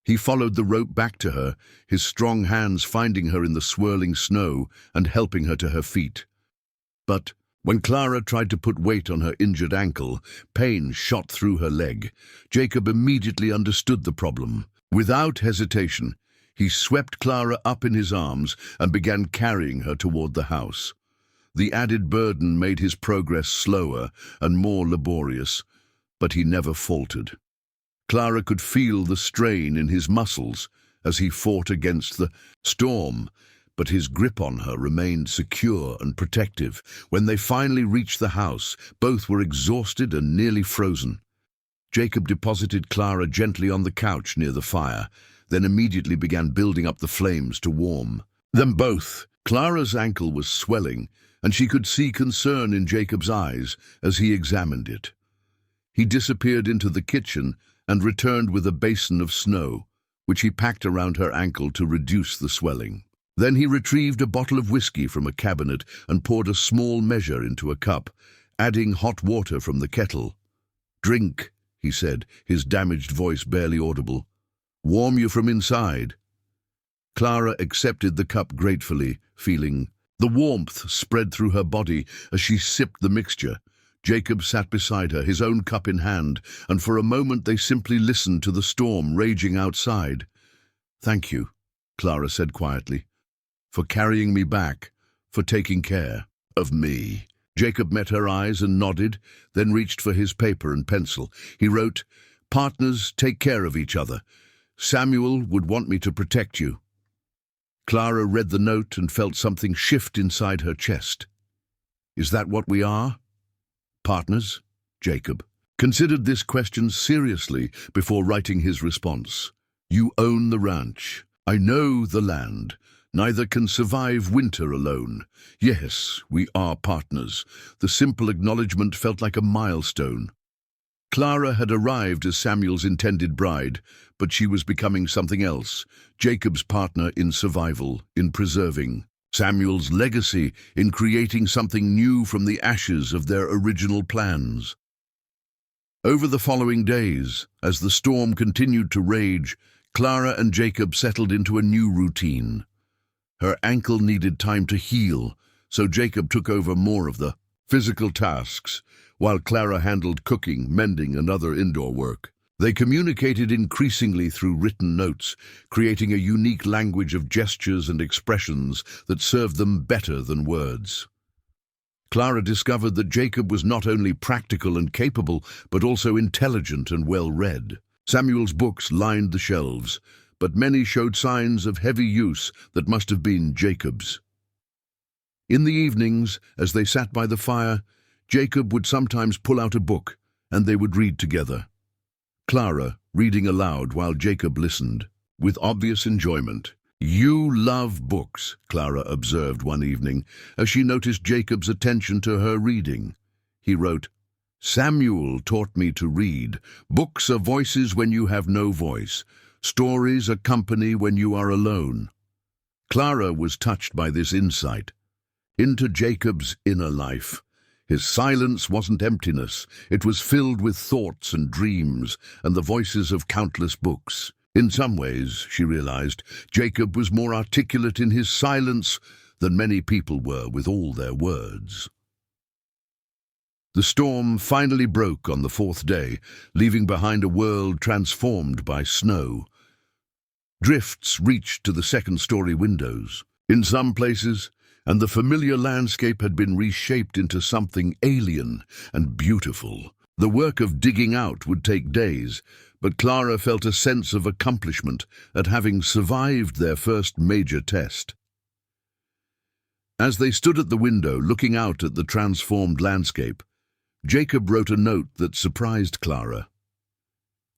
He followed the rope back to her, his strong hands finding her in the swirling snow and helping her to her feet. But when Clara tried to put weight on her injured ankle, pain shot through her leg. Jacob immediately understood the problem. Without hesitation, he swept Clara up in his arms and began carrying her toward the house. The added burden made his progress slower and more laborious, but he never faltered. Clara could feel the strain in his muscles as he fought against the storm, but his grip on her remained secure and protective. When they finally reached the house, both were exhausted and nearly frozen. Jacob deposited Clara gently on the couch near the fire, then immediately began building up the flames to warm them both. Clara's ankle was swelling, and she could see concern in Jacob's eyes as he examined it. He disappeared into the kitchen and returned with a basin of snow, which he packed around her ankle to reduce the swelling. Then he retrieved a bottle of whiskey from a cabinet and poured a small measure into a cup, adding hot water from the kettle. "Drink," he said, his damaged voice barely audible. "Warm you from inside." Clara accepted the cup gratefully, feeling the warmth spread through her body as she sipped the mixture. Jacob sat beside her, his own cup in hand, and for a moment they simply listened to the storm raging outside. "Thank you," Clara said quietly, "for carrying me back, for taking care of me." Jacob met her eyes and nodded, then reached for his paper and pencil. He wrote, "Partners take care of each other. Samuel would want me to protect you." Clara read the note and felt something shift inside her chest. "Is that what we are? Partners?" Jacob considered this question seriously before writing his response. "You own the ranch. I know the land. Neither can survive winter alone. Yes, we are partners." The simple acknowledgement felt like a milestone. Clara had arrived as Samuel's intended bride, but she was becoming something else, Jacob's partner in survival, in preserving Samuel's legacy, in creating something new from the ashes of their original plans. Over the following days, as the storm continued to rage, Clara and Jacob settled into a new routine. Her ankle needed time to heal, so Jacob took over more of the physical tasks, while Clara handled cooking, mending, and other indoor work. They communicated increasingly through written notes, creating a unique language of gestures and expressions that served them better than words. Clara discovered that Jacob was not only practical and capable, but also intelligent and well-read. Samuel's books lined the shelves, but many showed signs of heavy use that must have been Jacob's. In the evenings, as they sat by the fire, Jacob would sometimes pull out a book, and they would read together. Clara reading aloud while Jacob listened, with obvious enjoyment. "You love books," Clara observed one evening, as she noticed Jacob's attention to her reading. He wrote, "Samuel taught me to read. Books are voices when you have no voice. Stories are company when you are alone." Clara was touched by this insight into Jacob's inner life. His silence wasn't emptiness, it was filled with thoughts and dreams and the voices of countless books. In some ways, she realized, Jacob was more articulate in his silence than many people were with all their words. The storm finally broke on the fourth day, leaving behind a world transformed by snow. Drifts reached to the second-story windows. In some places, and the familiar landscape had been reshaped into something alien and beautiful. The work of digging out would take days, but Clara felt a sense of accomplishment at having survived their first major test. As they stood at the window looking out at the transformed landscape, Jacob wrote a note that surprised Clara.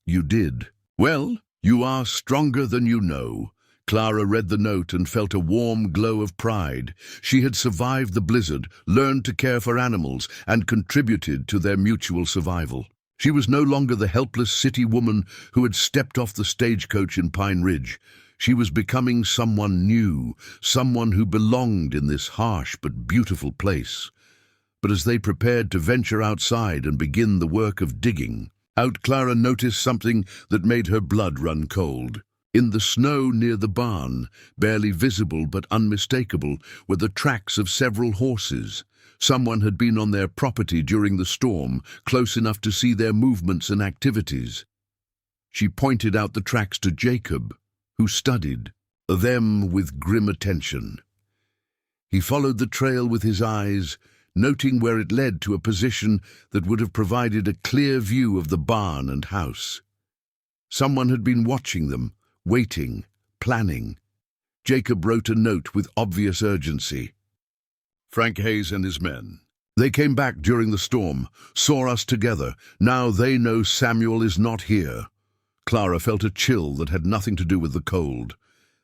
"You did. Well, you are stronger than you know." Clara read the note and felt a warm glow of pride. She had survived the blizzard, learned to care for animals, and contributed to their mutual survival. She was no longer the helpless city woman who had stepped off the stagecoach in Pine Ridge. She was becoming someone new, someone who belonged in this harsh but beautiful place. But as they prepared to venture outside and begin the work of digging out, Clara noticed something that made her blood run cold. In the snow near the barn, barely visible but unmistakable, were the tracks of several horses. Someone had been on their property during the storm, close enough to see their movements and activities. She pointed out the tracks to Jacob, who studied them with grim attention. He followed the trail with his eyes, noting where it led to a position that would have provided a clear view of the barn and house. Someone had been watching them, waiting, planning. Jacob wrote a note with obvious urgency. "Frank Hayes and his men. They came back during the storm, saw us together. Now they know Samuel is not here." Clara felt a chill that had nothing to do with the cold.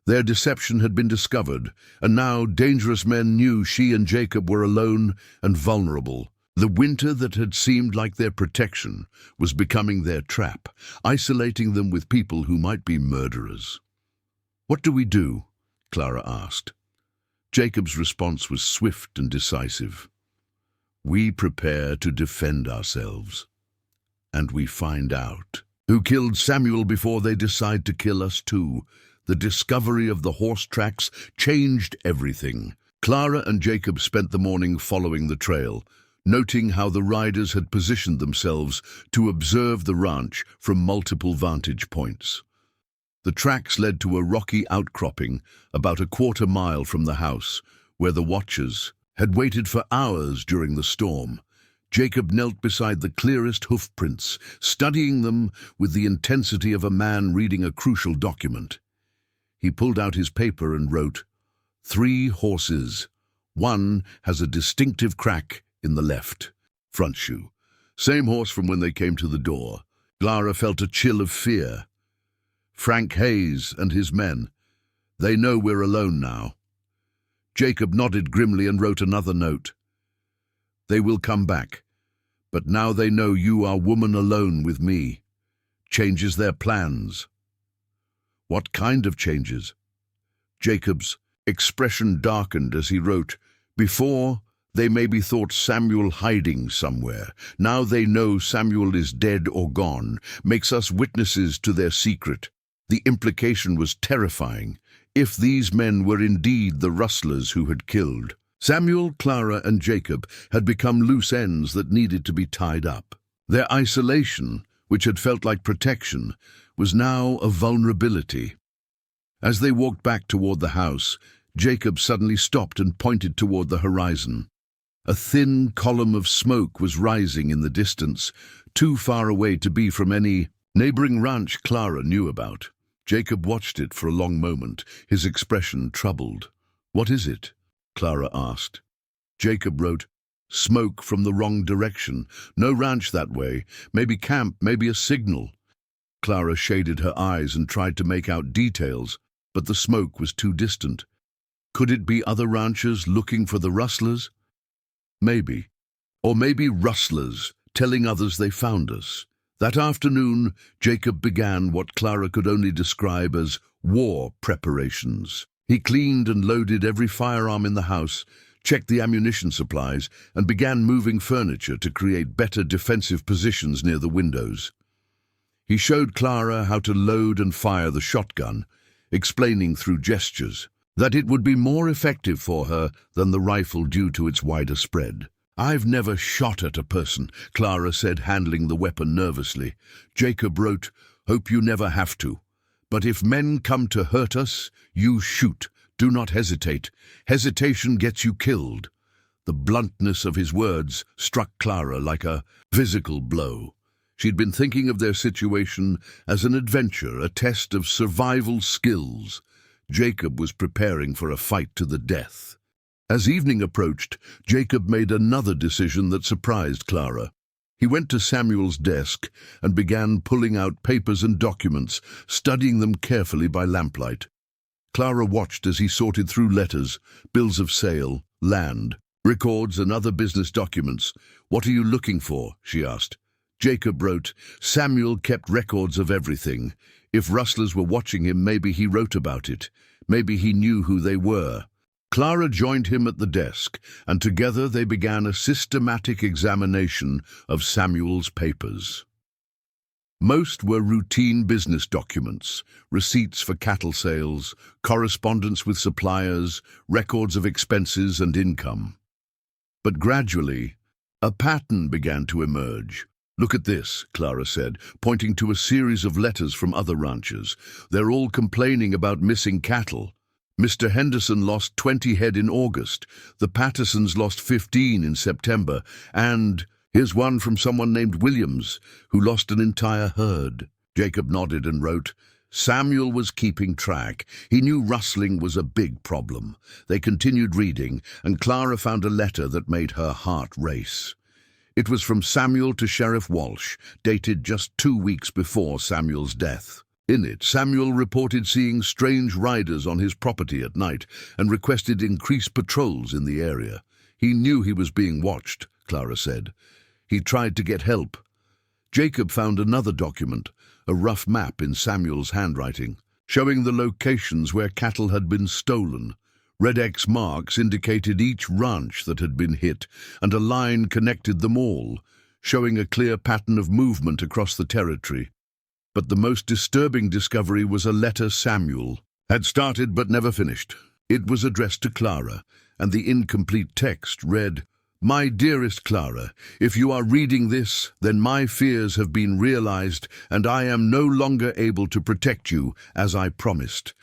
Their deception had been discovered, and now dangerous men knew she and Jacob were alone and vulnerable. The winter that had seemed like their protection was becoming their trap, isolating them with people who might be murderers. "What do we do?" Clara asked. Jacob's response was swift and decisive. "We prepare to defend ourselves, and we find out who killed Samuel before they decide to kill us too." The discovery of the horse tracks changed everything. Clara and Jacob spent the morning following the trail, noting how the riders had positioned themselves to observe the ranch from multiple vantage points. The tracks led to a rocky outcropping about a quarter-mile from the house, where the watchers had waited for hours during the storm. Jacob knelt beside the clearest hoofprints, studying them with the intensity of a man reading a crucial document. He pulled out his paper and wrote, "3 horses. One has a distinctive crack in the left front shoe. Same horse from when they came to the door." Clara felt a chill of fear. "Frank Hayes and his men. They know we're alone now." Jacob nodded grimly and wrote another note. "They will come back, but now they know you are woman alone with me. Changes their plans." "What kind of changes?" Jacob's expression darkened as he wrote, "Before, they maybe thought Samuel hiding somewhere. Now they know Samuel is dead or gone, makes us witnesses to their secret. The implication was terrifying. If these men were indeed the rustlers who had killed, Samuel, Clara, and Jacob had become loose ends that needed to be tied up. Their isolation, which had felt like protection, was now a vulnerability. As they walked back toward the house, Jacob suddenly stopped and pointed toward the horizon. A thin column of smoke was rising in the distance, too far away to be from any neighboring ranch Clara knew about. Jacob watched it for a long moment, his expression troubled. "What is it?" Clara asked. Jacob wrote, "Smoke from the wrong direction. No ranch that way. Maybe camp, maybe a signal." Clara shaded her eyes and tried to make out details, but the smoke was too distant. Could it be other ranchers looking for the rustlers? Maybe. Or maybe rustlers telling others they found us. That afternoon, Jacob began what Clara could only describe as war preparations. He cleaned and loaded every firearm in the house, checked the ammunition supplies, and began moving furniture to create better defensive positions near the windows. He showed Clara how to load and fire the shotgun, explaining through gestures that it would be more effective for her than the rifle due to its wider spread. "I've never shot at a person," Clara said, handling the weapon nervously. Jacob wrote, "Hope you never have to. But if men come to hurt us, you shoot. Do not hesitate. Hesitation gets you killed." The bluntness of his words struck Clara like a physical blow. She'd been thinking of their situation as an adventure, a test of survival skills. Jacob was preparing for a fight to the death. As evening approached, Jacob made another decision that surprised Clara. He went to Samuel's desk and began pulling out papers and documents, studying them carefully by lamplight. Clara watched as he sorted through letters, bills of sale, land, records, and other business documents. "What are you looking for?" she asked. Jacob wrote, "Samuel kept records of everything. If rustlers were watching him, maybe he wrote about it. Maybe he knew who they were." Clara joined him at the desk, and together they began a systematic examination of Samuel's papers. Most were routine business documents, receipts for cattle sales, correspondence with suppliers, records of expenses and income. But gradually, a pattern began to emerge. "Look at this," Clara said, pointing to a series of letters from other ranchers. "They're all complaining about missing cattle. Mr. Henderson lost 20 head in August, the Pattersons lost 15 in September, and here's one from someone named Williams, who lost an entire herd." Jacob nodded and wrote, Samuel was keeping track. He knew rustling was a big problem. They continued reading, and Clara found a letter that made her heart race. It was from Samuel to Sheriff Walsh, dated just 2 weeks before Samuel's death. In it, Samuel reported seeing strange riders on his property at night and requested increased patrols in the area. He knew he was being watched, Clara said. He tried to get help. Jacob found another document, a rough map in Samuel's handwriting, showing the locations where cattle had been stolen. Red X marks indicated each ranch that had been hit, and a line connected them all, showing a clear pattern of movement across the territory. But the most disturbing discovery was a letter Samuel had started but never finished. It was addressed to Clara, and the incomplete text read, "My dearest Clara, if you are reading this, then my fears have been realized, and I am no longer able to protect you, as I promised.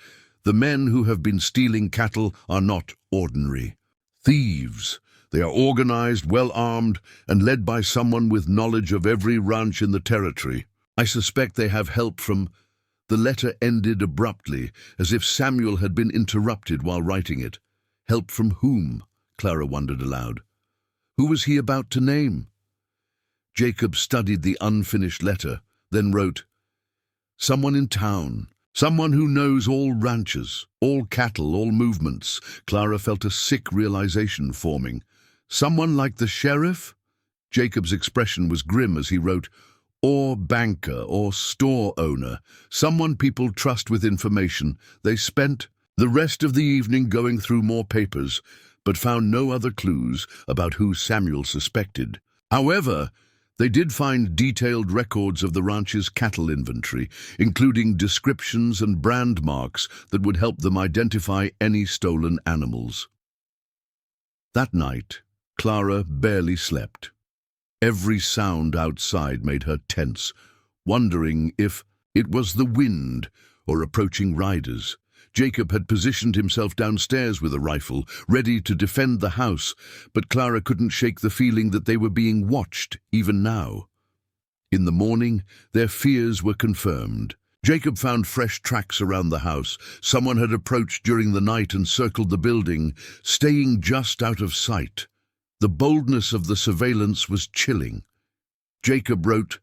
The men who have been stealing cattle are not ordinary thieves. They are organized, well-armed, and led by someone with knowledge of every ranch in the territory. I suspect they have help from—" The letter ended abruptly, as if Samuel had been interrupted while writing it. Help from whom? Clara wondered aloud. Who was he about to name? Jacob studied the unfinished letter, then wrote, "Someone in town. Someone who knows all ranches, all cattle, all movements." Clara felt a sick realization forming. Someone like the sheriff? Jacob's expression was grim as he wrote, "Or banker, or store owner, someone people trust with information." They spent the rest of the evening going through more papers, but found no other clues about who Samuel suspected. However, They did find detailed records of the ranch's cattle inventory, including descriptions and brand marks that would help them identify any stolen animals. That night, Clara barely slept. Every sound outside made her tense, wondering if it was the wind or approaching riders. Jacob had positioned himself downstairs with a rifle, ready to defend the house, but Clara couldn't shake the feeling that they were being watched, even now. In the morning, their fears were confirmed. Jacob found fresh tracks around the house. Someone had approached during the night and circled the building, staying just out of sight. The boldness of the surveillance was chilling. Jacob wrote,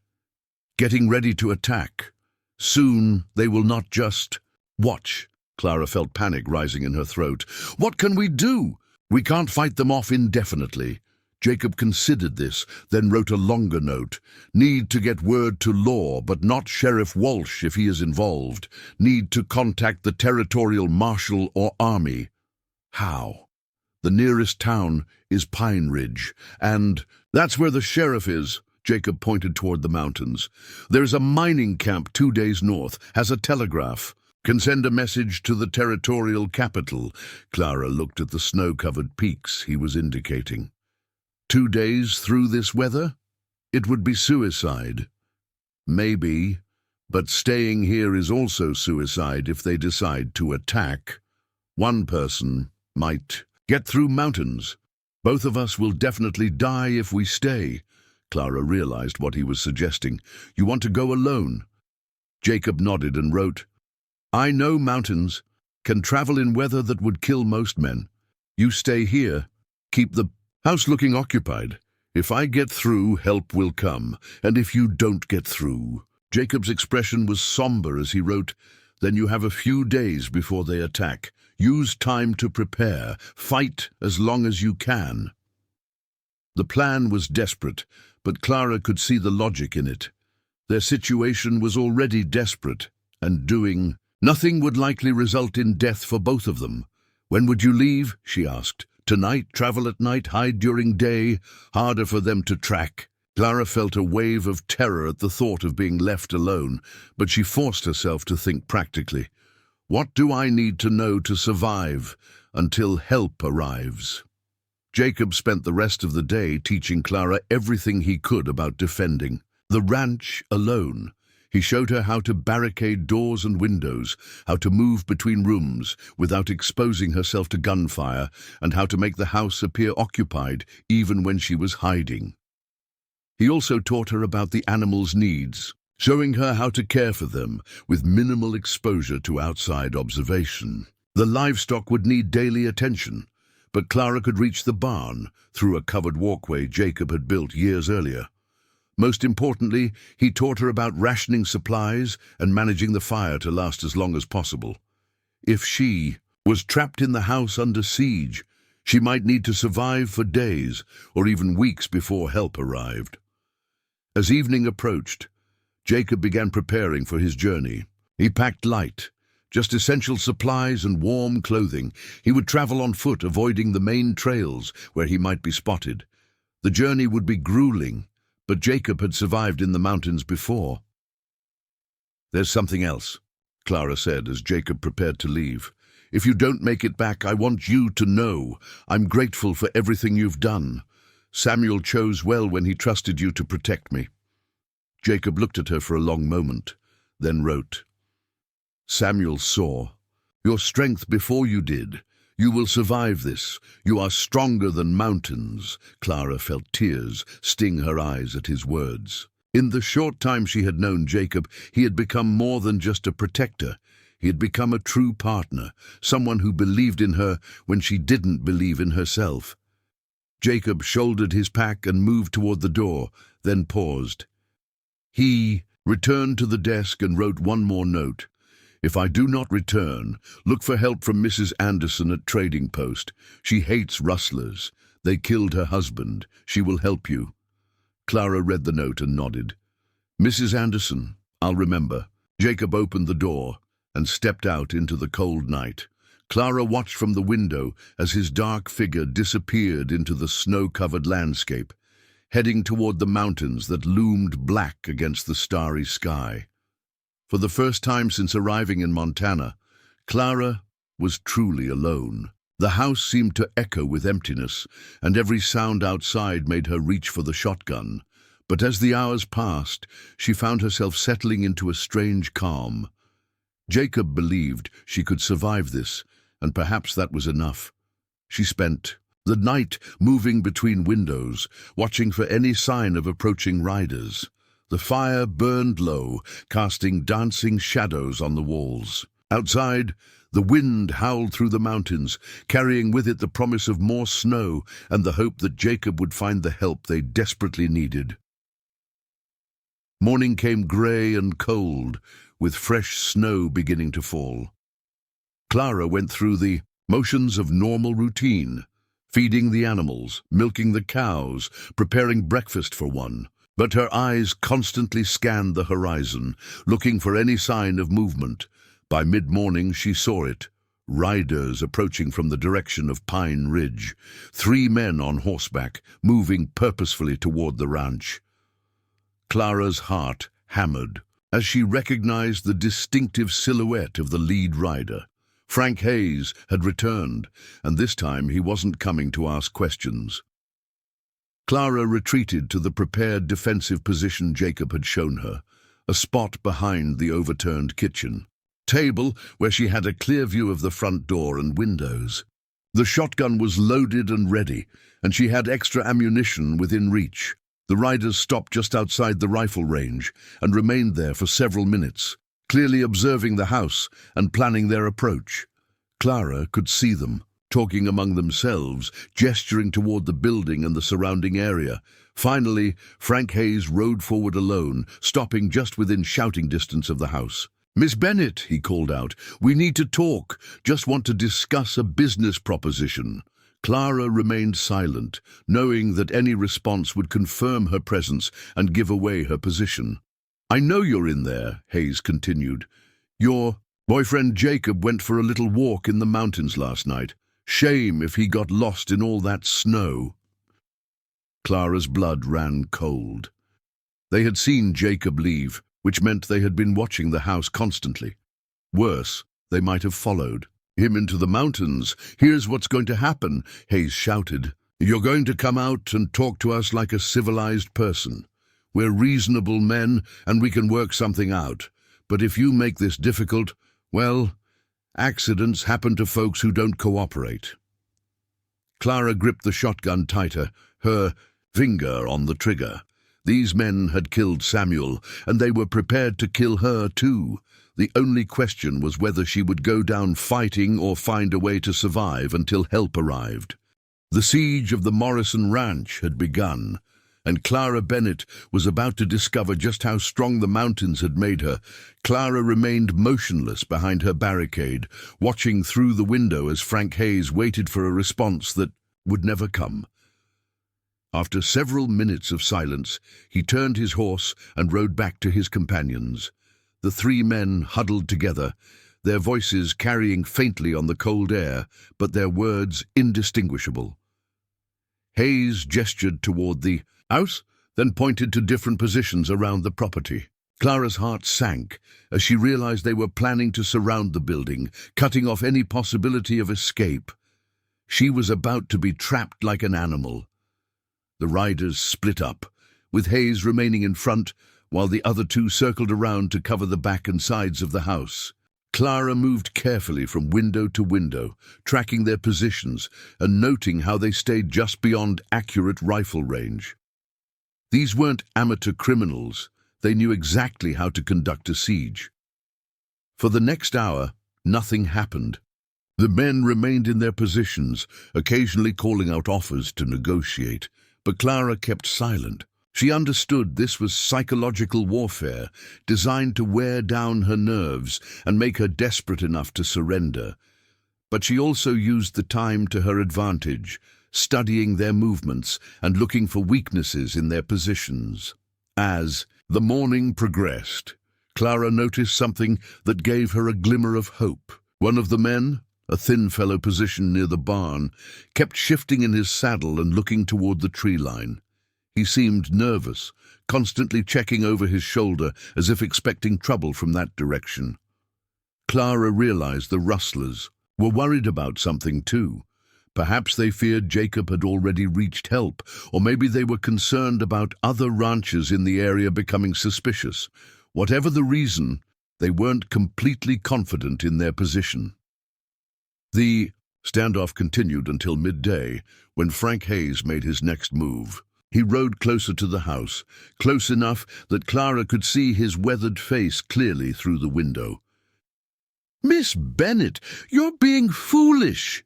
"Getting ready to attack. Soon they will not just watch." Clara felt panic rising in her throat. "What can we do? We can't fight them off indefinitely." Jacob considered this, then wrote a longer note. "Need to get word to law, but not Sheriff Walsh if he is involved. Need to contact the territorial marshal or army." How? "The nearest town is Pine Ridge, and that's where the sheriff is." Jacob pointed toward the mountains. "There's a mining camp 2 days north, has a telegraph. Can send a message to the territorial capital." Clara looked at the snow-covered peaks he was indicating. 2 days through this weather? It would be suicide. Maybe, but staying here is also suicide if they decide to attack. One person might get through mountains. Both of us will definitely die if we stay. Clara realized what he was suggesting. "You want to go alone?" Jacob nodded and wrote, "I know mountains, can travel in weather that would kill most men. You stay here, keep the house looking occupied. If I get through, help will come, and if you don't get through." Jacob's expression was somber as he wrote, "Then you have a few days before they attack. Use time to prepare. Fight as long as you can." The plan was desperate, but Clara could see the logic in it. Their situation was already desperate, and doing nothing would likely result in death for both of them. "When would you leave?" she asked. "Tonight, travel at night, hide during day, harder for them to track." Clara felt a wave of terror at the thought of being left alone, but she forced herself to think practically. What do I need to know to survive until help arrives? Jacob spent the rest of the day teaching Clara everything he could about defending the ranch alone. He showed her how to barricade doors and windows, how to move between rooms without exposing herself to gunfire, and how to make the house appear occupied even when she was hiding. He also taught her about the animals' needs, showing her how to care for them with minimal exposure to outside observation. The livestock would need daily attention, but Clara could reach the barn through a covered walkway Jacob had built years earlier. Most importantly, he taught her about rationing supplies and managing the fire to last as long as possible. If she was trapped in the house under siege, she might need to survive for days or even weeks before help arrived. As evening approached, Jacob began preparing for his journey. He packed light, just essential supplies and warm clothing. He would travel on foot, avoiding the main trails where he might be spotted. The journey would be grueling, but Jacob had survived in the mountains before. "There's something else," Clara said as Jacob prepared to leave. "If you don't make it back, I want you to know I'm grateful for everything you've done. Samuel chose well when he trusted you to protect me." Jacob looked at her for a long moment, then wrote, "Samuel saw your strength before you did. You will survive this. You are stronger than mountains." Clara felt tears sting her eyes at his words. In the short time she had known Jacob, he had become more than just a protector. He had become a true partner, someone who believed in her when she didn't believe in herself. Jacob shouldered his pack and moved toward the door, then paused. He returned to the desk and wrote one more note. "If I do not return, look for help from Mrs. Anderson at Trading Post. She hates rustlers. They killed her husband. She will help you." Clara read the note and nodded. "Mrs. Anderson, I'll remember." Jacob opened the door and stepped out into the cold night. Clara watched from the window as his dark figure disappeared into the snow-covered landscape. heading toward the mountains that loomed black against the starry sky. For the first time since arriving in Montana, Clara was truly alone. The house seemed to echo with emptiness, and every sound outside made her reach for the shotgun. But as the hours passed, she found herself settling into a strange calm. Jacob believed she could survive this, and perhaps that was enough. She spent the night moving between windows, watching for any sign of approaching riders. The fire burned low, casting dancing shadows on the walls. Outside, the wind howled through the mountains, carrying with it the promise of more snow and the hope that Jacob would find the help they desperately needed. Morning came grey and cold, with fresh snow beginning to fall. Clara went through the motions of normal routine, feeding the animals, milking the cows, preparing breakfast for one. But her eyes constantly scanned the horizon, looking for any sign of movement. By mid-morning she saw it, riders approaching from the direction of Pine Ridge, 3 men on horseback, moving purposefully toward the ranch. Clara's heart hammered as she recognized the distinctive silhouette of the lead rider. Frank Hayes had returned, and this time he wasn't coming to ask questions. Clara retreated to the prepared defensive position Jacob had shown her, a spot behind the overturned kitchen table where she had a clear view of the front door and windows. The shotgun was loaded and ready, and she had extra ammunition within reach. The riders stopped just outside the rifle range and remained there for several minutes, clearly observing the house and planning their approach. Clara could see them, talking among themselves, gesturing toward the building and the surrounding area. Finally, Frank Hayes rode forward alone, stopping just within shouting distance of the house. "Miss Bennett," he called out, "we need to talk. Just want to discuss a business proposition." Clara remained silent, knowing that any response would confirm her presence and give away her position. "I know you're in there," Hayes continued. "Your boyfriend Jacob went for a little walk in the mountains last night. Shame if he got lost in all that snow." Clara's blood ran cold. They had seen Jacob leave, which meant they had been watching the house constantly. Worse, they might have followed him into the mountains. "Here's what's going to happen," Hayes shouted. "You're going to come out and talk to us like a civilized person. We're reasonable men, and we can work something out. But if you make this difficult, well, accidents happen to folks who don't cooperate." Clara gripped the shotgun tighter, her finger on the trigger. These men had killed Samuel, and they were prepared to kill her too. The only question was whether she would go down fighting or find a way to survive until help arrived. The siege of the Morrison Ranch had begun, and Clara Bennett was about to discover just how strong the mountains had made her. Clara remained motionless behind her barricade, watching through the window as Frank Hayes waited for a response that would never come. After several minutes of silence, he turned his horse and rode back to his companions. The 3 men huddled together, their voices carrying faintly on the cold air, but their words indistinguishable. Hayes gestured toward the house, then pointed to different positions around the property. Clara's heart sank as she realized they were planning to surround the building, cutting off any possibility of escape. She was about to be trapped like an animal. The riders split up, with Hayes remaining in front, while the other 2 circled around to cover the back and sides of the house. Clara moved carefully from window to window, tracking their positions and noting how they stayed just beyond accurate rifle range. These weren't amateur criminals. They knew exactly how to conduct a siege. For the next hour, nothing happened. The men remained in their positions, occasionally calling out offers to negotiate, but Clara kept silent. She understood this was psychological warfare, designed to wear down her nerves and make her desperate enough to surrender. But she also used the time to her advantage, studying their movements and looking for weaknesses in their positions. As the morning progressed, Clara noticed something that gave her a glimmer of hope. One of the men, a thin fellow positioned near the barn, kept shifting in his saddle and looking toward the tree line. He seemed nervous, constantly checking over his shoulder as if expecting trouble from that direction. Clara realized the Rustlers were worried about something too. Perhaps they feared Jacob had already reached help, or maybe they were concerned about other ranchers in the area becoming suspicious. Whatever the reason, they weren't completely confident in their position. The standoff continued until midday, when Frank Hayes made his next move. He rode closer to the house, close enough that Clara could see his weathered face clearly through the window. "Miss Bennet, you're being foolish,"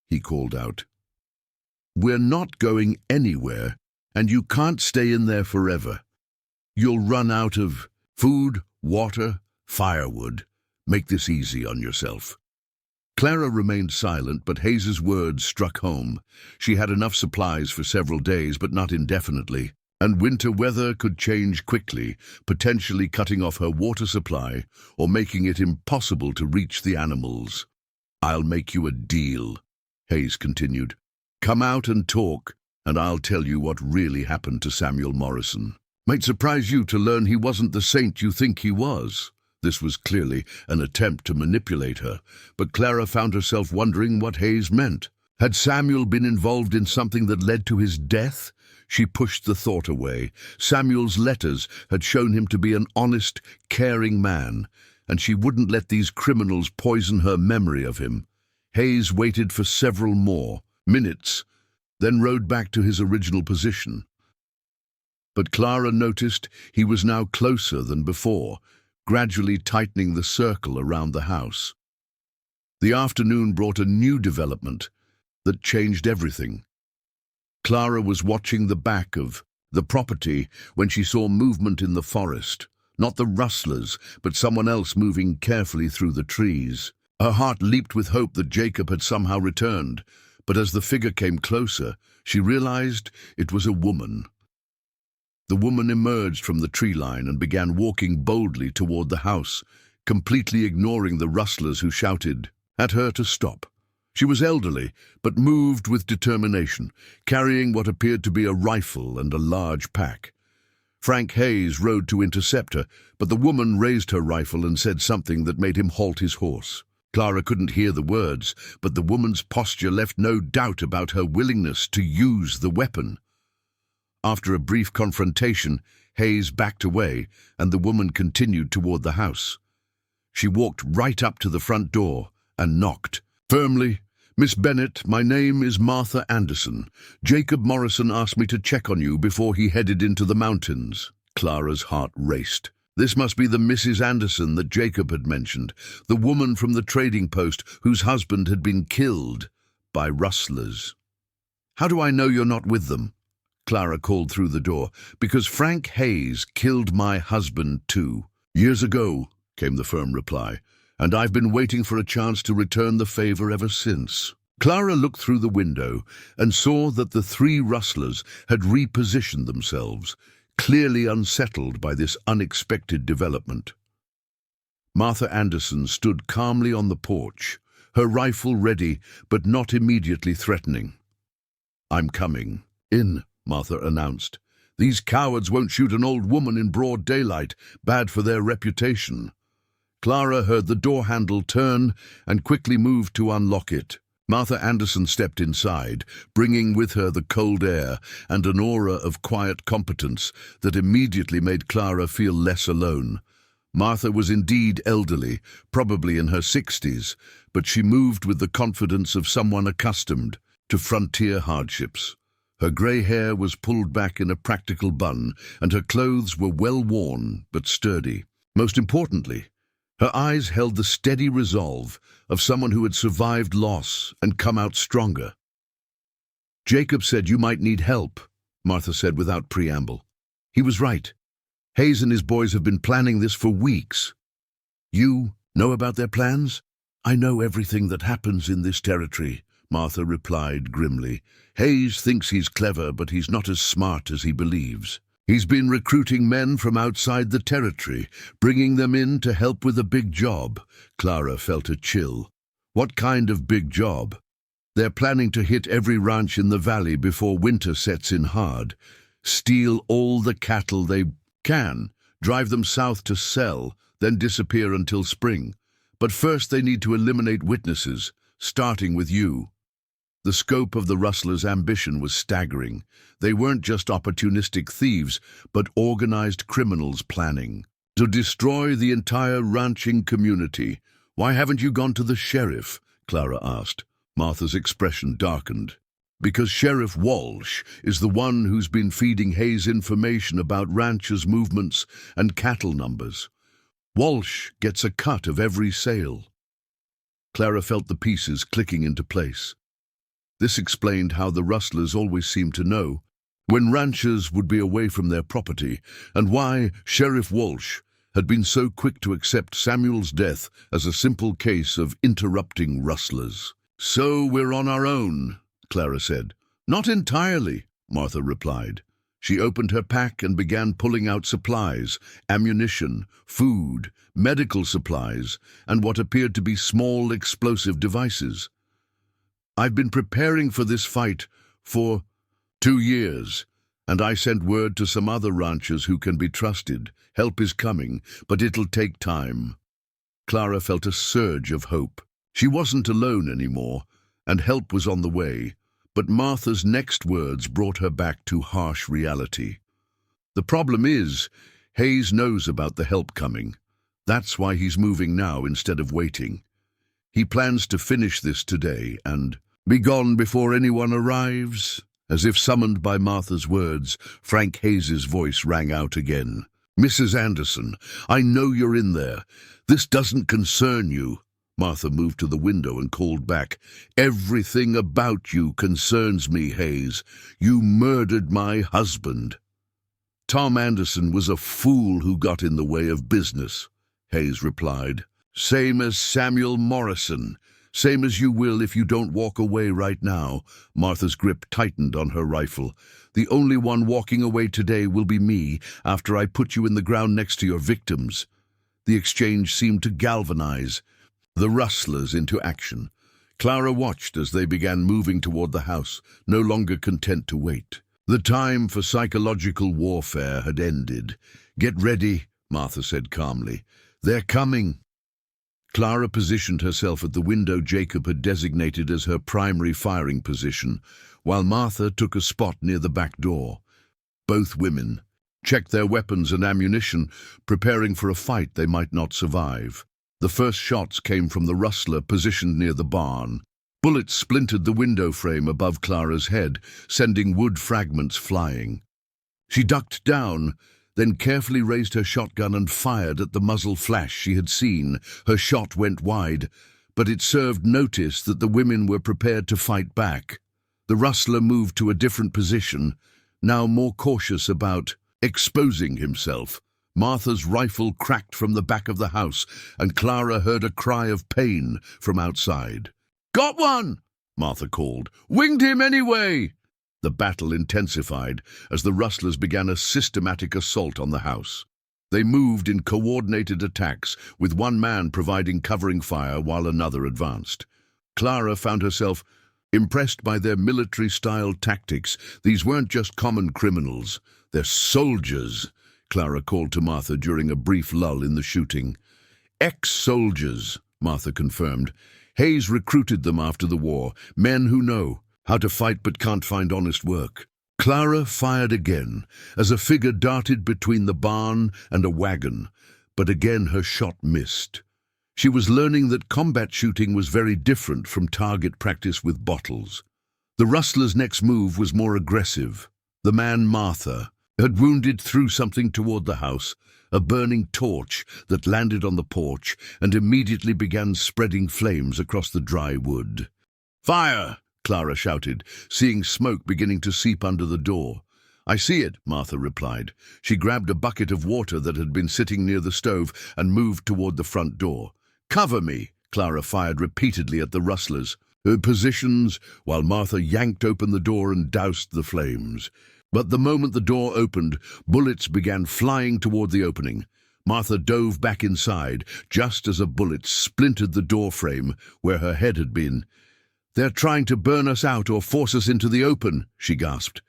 he called out. "We're not going anywhere, and you can't stay in there forever. You'll run out of food, water, firewood. Make this easy on yourself." Clara remained silent, but Hayes's words struck home. She had enough supplies for several days, but not indefinitely, and winter weather could change quickly, potentially cutting off her water supply or making it impossible to reach the animals. "I'll make you a deal," Hayes continued. "Come out and talk, and I'll tell you what really happened to Samuel Morrison. Might surprise you to learn he wasn't the saint you think he was." This was clearly an attempt to manipulate her, but Clara found herself wondering what Hayes meant. Had Samuel been involved in something that led to his death? She pushed the thought away. Samuel's letters had shown him to be an honest, caring man, and she wouldn't let these criminals poison her memory of him. Hayes waited for several more minutes, then rode back to his original position. But Clara noticed he was now closer than before, gradually tightening the circle around the house. The afternoon brought a new development that changed everything. Clara was watching the back of the property when she saw movement in the forest. Not the Rustlers, but someone else moving carefully through the trees. Her heart leaped with hope that Jacob had somehow returned, but as the figure came closer, she realized it was a woman. The woman emerged from the tree line and began walking boldly toward the house, completely ignoring the Rustlers who shouted at her to stop. She was elderly, but moved with determination, carrying what appeared to be a rifle and a large pack. Frank Hayes rode to intercept her, but the woman raised her rifle and said something that made him halt his horse. Clara couldn't hear the words, but the woman's posture left no doubt about her willingness to use the weapon. After a brief confrontation, Hayes backed away, and the woman continued toward the house. She walked right up to the front door and knocked firmly. "Miss Bennet, my name is Martha Anderson. Jacob Morrison asked me to check on you before he headed into the mountains." Clara's heart raced. This must be the Mrs. Anderson that Jacob had mentioned, the woman from the trading post whose husband had been killed by Rustlers. "How do I know you're not with them?" Clara called through the door. "Because Frank Hayes killed my husband too. Years ago," came the firm reply, "and I've been waiting for a chance to return the favor ever since." Clara looked through the window and saw that the three Rustlers had repositioned themselves, clearly unsettled by this unexpected development. Martha Anderson stood calmly on the porch, her rifle ready but not immediately threatening. "I'm coming in," Martha announced. "These cowards won't shoot an old woman in broad daylight, bad for their reputation." Clara heard the door handle turn and quickly moved to unlock it. Martha Anderson stepped inside, bringing with her the cold air and an aura of quiet competence that immediately made Clara feel less alone. Martha was indeed elderly, probably in her 60s, but she moved with the confidence of someone accustomed to frontier hardships. Her grey hair was pulled back in a practical bun, and her clothes were well worn but sturdy. Most importantly, her eyes held the steady resolve of someone who had survived loss and come out stronger. "Jacob said you might need help," Martha said without preamble. "He was right. Hayes and his boys have been planning this for weeks." "You know about their plans?" "I know everything that happens in this territory," Martha replied grimly. "Hayes thinks he's clever, but he's not as smart as he believes. He's been recruiting men from outside the territory, bringing them in to help with a big job." Clara felt a chill. "What kind of big job?" "They're planning to hit every ranch in the valley before winter sets in hard. Steal all the cattle they can, drive them south to sell, then disappear until spring. But first they need to eliminate witnesses, starting with you. The scope of the Rustlers' ambition was staggering. They weren't just opportunistic thieves, but organized criminals planning to destroy the entire ranching community. "Why haven't you gone to the sheriff?" Clara asked. Martha's expression darkened. "Because Sheriff Walsh is the one who's been feeding Hayes information about ranchers' movements and cattle numbers. Walsh gets a cut of every sale." Clara felt the pieces clicking into place. This explained how the Rustlers always seemed to know when ranchers would be away from their property, and why Sheriff Walsh had been so quick to accept Samuel's death as a simple case of interrupting rustlers. "So we're on our own," Clara said. "Not entirely," Martha replied. She opened her pack and began pulling out supplies, ammunition, food, medical supplies, and what appeared to be small explosive devices. "I've been preparing for this fight for 2 years, and I sent word to some other ranchers who can be trusted. Help is coming, but it'll take time." Clara felt a surge of hope. She wasn't alone anymore, and help was on the way. But Martha's next words brought her back to harsh reality. "The problem is, Hayes knows about the help coming. That's why he's moving now instead of waiting. He plans to finish this today and be gone before anyone arrives." As if summoned by Martha's words, Frank Hayes's voice rang out again. "Mrs. Anderson, I know you're in there. This doesn't concern you." Martha moved to the window and called back, "Everything about you concerns me, Hayes. You murdered my husband." "Tom Anderson was a fool who got in the way of business," Hayes replied. "Same as Samuel Morrison. Same as you will if you don't walk away right now." Martha's grip tightened on her rifle. "The only one walking away today will be me after I put you in the ground next to your victims." The exchange seemed to galvanize the Rustlers into action. Clara watched as they began moving toward the house, no longer content to wait. The time for psychological warfare had ended. "Get ready," Martha said calmly. "They're coming." Clara positioned herself at the window Jacob had designated as her primary firing position, while Martha took a spot near the back door. Both women checked their weapons and ammunition, preparing for a fight they might not survive. The first shots came from the Rustler positioned near the barn. Bullets splintered the window frame above Clara's head, sending wood fragments flying. She ducked down, then carefully raised her shotgun and fired at the muzzle flash she had seen. Her shot went wide, but it served notice that the women were prepared to fight back. The Rustler moved to a different position, now more cautious about exposing himself. Martha's rifle cracked from the back of the house, and Clara heard a cry of pain from outside. "Got one!" Martha called. "Winged him anyway!" The battle intensified as the Rustlers began a systematic assault on the house. They moved in coordinated attacks, with one man providing covering fire while another advanced. Clara found herself impressed by their military-style tactics. These weren't just common criminals, they're soldiers, Clara called to Martha during a brief lull in the shooting. "Ex-soldiers," Martha confirmed. "Hayes recruited them after the war, men who know how to fight but can't find honest work." Clara fired again, as a figure darted between the barn and a wagon, but again her shot missed. She was learning that combat shooting was very different from target practice with bottles. The Rustler's next move was more aggressive. The man Martha had wounded threw something toward the house, a burning torch that landed on the porch and immediately began spreading flames across the dry wood. "Fire!" Clara shouted, seeing smoke beginning to seep under the door. "I see it," Martha replied. She grabbed a bucket of water that had been sitting near the stove and moved toward the front door. "Cover me!" Clara fired repeatedly at the Rustlers' positions while Martha yanked open the door and doused the flames. But the moment the door opened, bullets began flying toward the opening. Martha dove back inside, just as a bullet splintered the door frame where her head had been. "They're trying to burn us out or force us into the open," she gasped.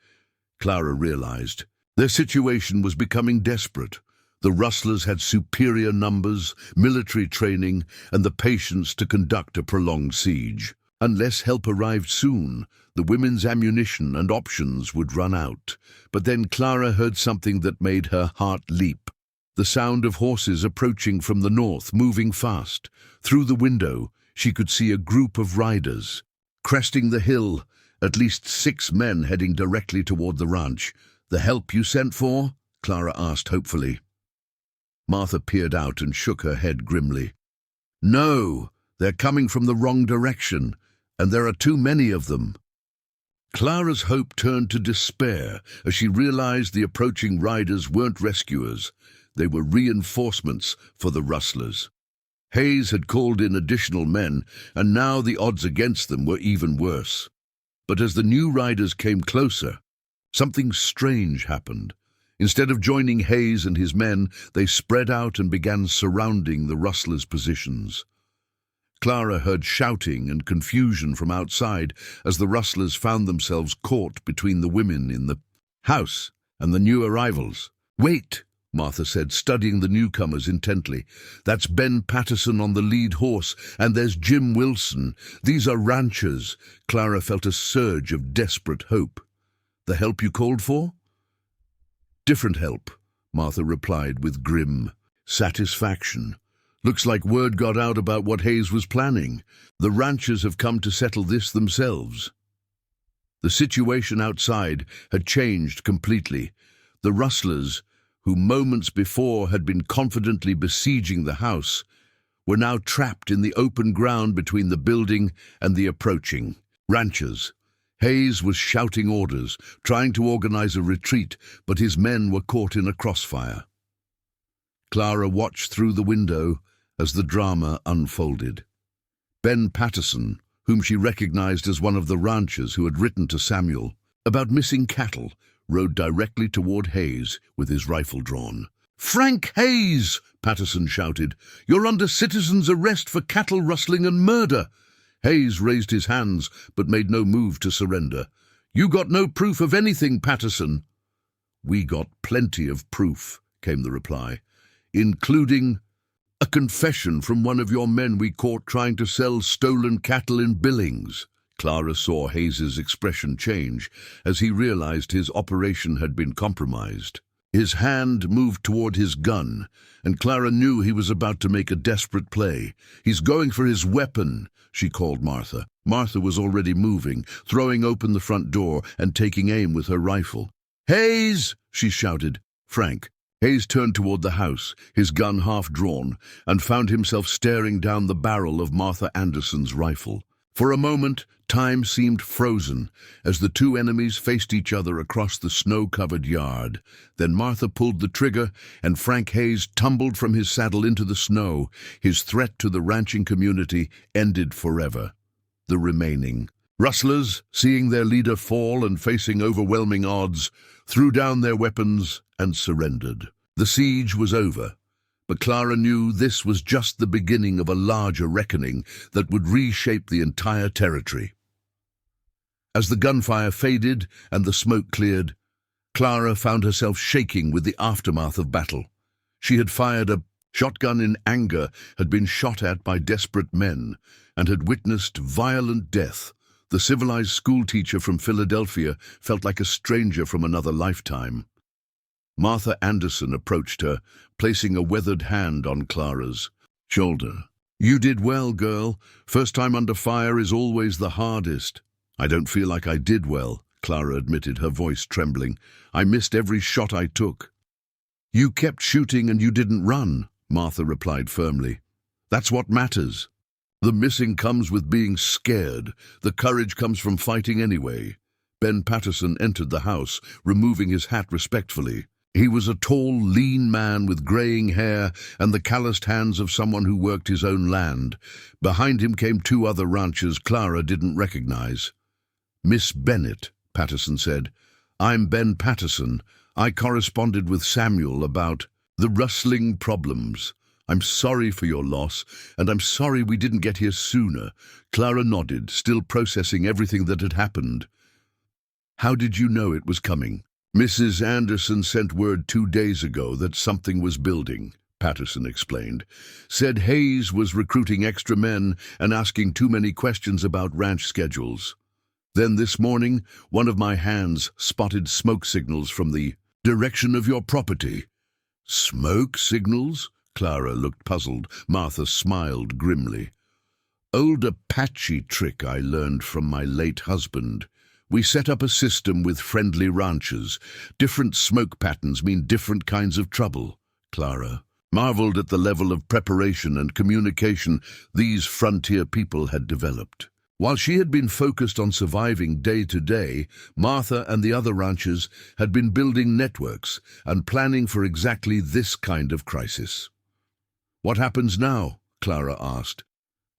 Clara realized. Their situation was becoming desperate. The Rustlers had superior numbers, military training, and the patience to conduct a prolonged siege. Unless help arrived soon, the women's ammunition and options would run out. But then Clara heard something that made her heart leap. The sound of horses approaching from the north, moving fast. Through the window, she could see a group of riders. Cresting the hill, at least 6 men heading directly toward the ranch. "The help you sent for?" Clara asked hopefully. Martha peered out and shook her head grimly. "No, they're coming from the wrong direction, and there are too many of them." Clara's hope turned to despair as she realized the approaching riders weren't rescuers. They were reinforcements for the Rustlers. Hayes had called in additional men, and now the odds against them were even worse. But as the new riders came closer, something strange happened. Instead of joining Hayes and his men, they spread out and began surrounding the Rustlers' positions. Clara heard shouting and confusion from outside as the Rustlers found themselves caught between the women in the house and the new arrivals. "Wait," Martha said, studying the newcomers intently. "That's Ben Patterson on the lead horse, and there's Jim Wilson. These are ranchers." Clara felt a surge of desperate hope. "The help you called for?" "Different help," Martha replied with grim satisfaction. "Looks like word got out about what Hayes was planning. The ranchers have come to settle this themselves." The situation outside had changed completely. The Rustlers, who moments before had been confidently besieging the house, were now trapped in the open ground between the building and the approaching ranchers. Hayes was shouting orders, trying to organize a retreat, but his men were caught in a crossfire. Clara watched through the window as the drama unfolded. Ben Patterson, whom she recognized as one of the ranchers who had written to Samuel about missing cattle, rode directly toward Hayes with his rifle drawn. "Frank Hayes!" Patterson shouted. "You're under citizen's arrest for cattle rustling and murder." Hayes raised his hands but made no move to surrender. "You got no proof of anything, Patterson." "We got plenty of proof," came the reply, "including a confession from one of your men we caught trying to sell stolen cattle in Billings." Clara saw Hayes's expression change as he realized his operation had been compromised. His hand moved toward his gun, and Clara knew he was about to make a desperate play. "He's going for his weapon," she called Martha. Martha was already moving, throwing open the front door and taking aim with her rifle. "Hayes!" she shouted. "Frank." Hayes turned toward the house, his gun half drawn, and found himself staring down the barrel of Martha Anderson's rifle. For a moment, time seemed frozen as the two enemies faced each other across the snow-covered yard. Then Martha pulled the trigger, and Frank Hayes tumbled from his saddle into the snow. His threat to the ranching community ended forever. The remaining Rustlers, seeing their leader fall and facing overwhelming odds, threw down their weapons and surrendered. The siege was over. But Clara knew this was just the beginning of a larger reckoning that would reshape the entire territory. As the gunfire faded and the smoke cleared, Clara found herself shaking with the aftermath of battle. She had fired a shotgun in anger, had been shot at by desperate men, and had witnessed violent death. The civilized schoolteacher from Philadelphia felt like a stranger from another lifetime. Martha Anderson approached her, placing a weathered hand on Clara's shoulder. "You did well, girl. First time under fire is always the hardest." "I don't feel like I did well," Clara admitted, her voice trembling. "I missed every shot I took." "You kept shooting and you didn't run," Martha replied firmly. "That's what matters. The missing comes with being scared. The courage comes from fighting anyway." Ben Patterson entered the house, removing his hat respectfully. He was a tall, lean man with graying hair and the calloused hands of someone who worked his own land. Behind him came 2 other ranchers Clara didn't recognize. "Miss Bennett," Patterson said. "I'm Ben Patterson. I corresponded with Samuel about the rustling problems. I'm sorry for your loss, and I'm sorry we didn't get here sooner." Clara nodded, still processing everything that had happened. How did you know it was coming? Mrs. Anderson sent word 2 days ago that something was building, Patterson explained. Said Hayes was recruiting extra men and asking too many questions about ranch schedules. Then this morning, one of my hands spotted smoke signals from the direction of your property. Smoke signals? Clara looked puzzled. Martha smiled grimly. Old Apache trick I learned from my late husband. We set up a system with friendly ranchers. Different smoke patterns mean different kinds of trouble. Clara marveled at the level of preparation and communication these frontier people had developed. While she had been focused on surviving day to day, Martha and the other ranchers had been building networks and planning for exactly this kind of crisis. What happens now? Clara asked.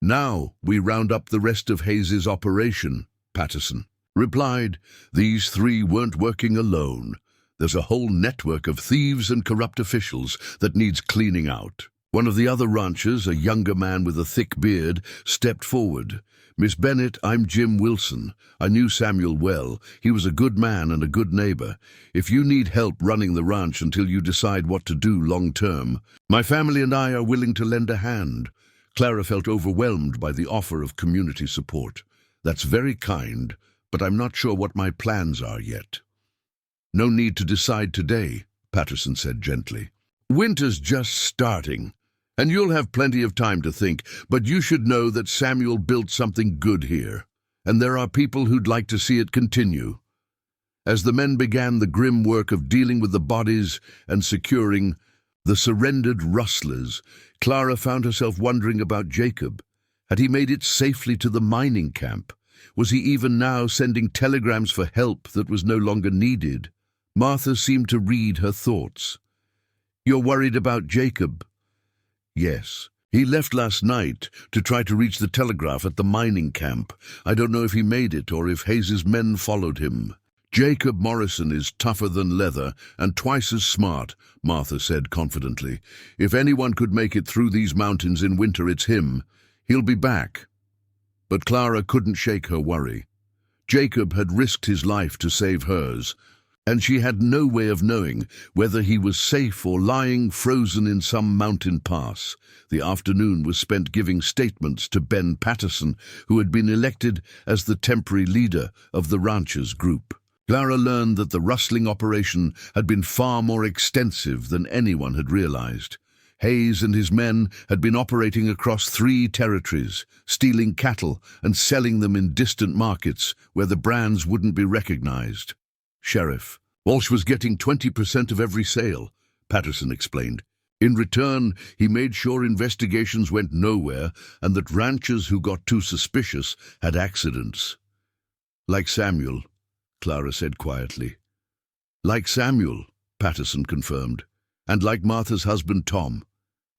Now we round up the rest of Hayes's operation, Patterson replied. These three weren't working alone. There's a whole network of thieves and corrupt officials that needs cleaning out. One of the other ranchers, a younger man with a thick beard, stepped forward. Miss Bennett, I'm Jim Wilson. I knew Samuel well. He was a good man and a good neighbor. If you need help running the ranch until you decide what to do long term, my family and I are willing to lend a hand. Clara felt overwhelmed by the offer of community support. That's very kind, but I'm not sure what my plans are yet. No need to decide today, Patterson said gently. Winter's just starting, and you'll have plenty of time to think, but you should know that Samuel built something good here, and there are people who'd like to see it continue. As the men began the grim work of dealing with the bodies and securing the surrendered Rustlers, Clara found herself wondering about Jacob. Had he made it safely to the mining camp? Was he even now sending telegrams for help that was no longer needed? Martha seemed to read her thoughts. You're worried about Jacob? Yes. He left last night to try to reach the telegraph at the mining camp. I don't know if he made it or if Hayes's men followed him. Jacob Morrison is tougher than leather and twice as smart, Martha said confidently. If anyone could make it through these mountains in winter, it's him. He'll be back. But Clara couldn't shake her worry. Jacob had risked his life to save hers, and she had no way of knowing whether he was safe or lying frozen in some mountain pass. The afternoon was spent giving statements to Ben Patterson, who had been elected as the temporary leader of the ranchers' group. Clara learned that the rustling operation had been far more extensive than anyone had realized. Hayes and his men had been operating across 3 territories, stealing cattle and selling them in distant markets where the brands wouldn't be recognized. Sheriff Walsh was getting 20% of every sale, Patterson explained. In return, he made sure investigations went nowhere and that ranchers who got too suspicious had accidents. Like Samuel, Clara said quietly. Like Samuel, Patterson confirmed, and like Martha's husband Tom,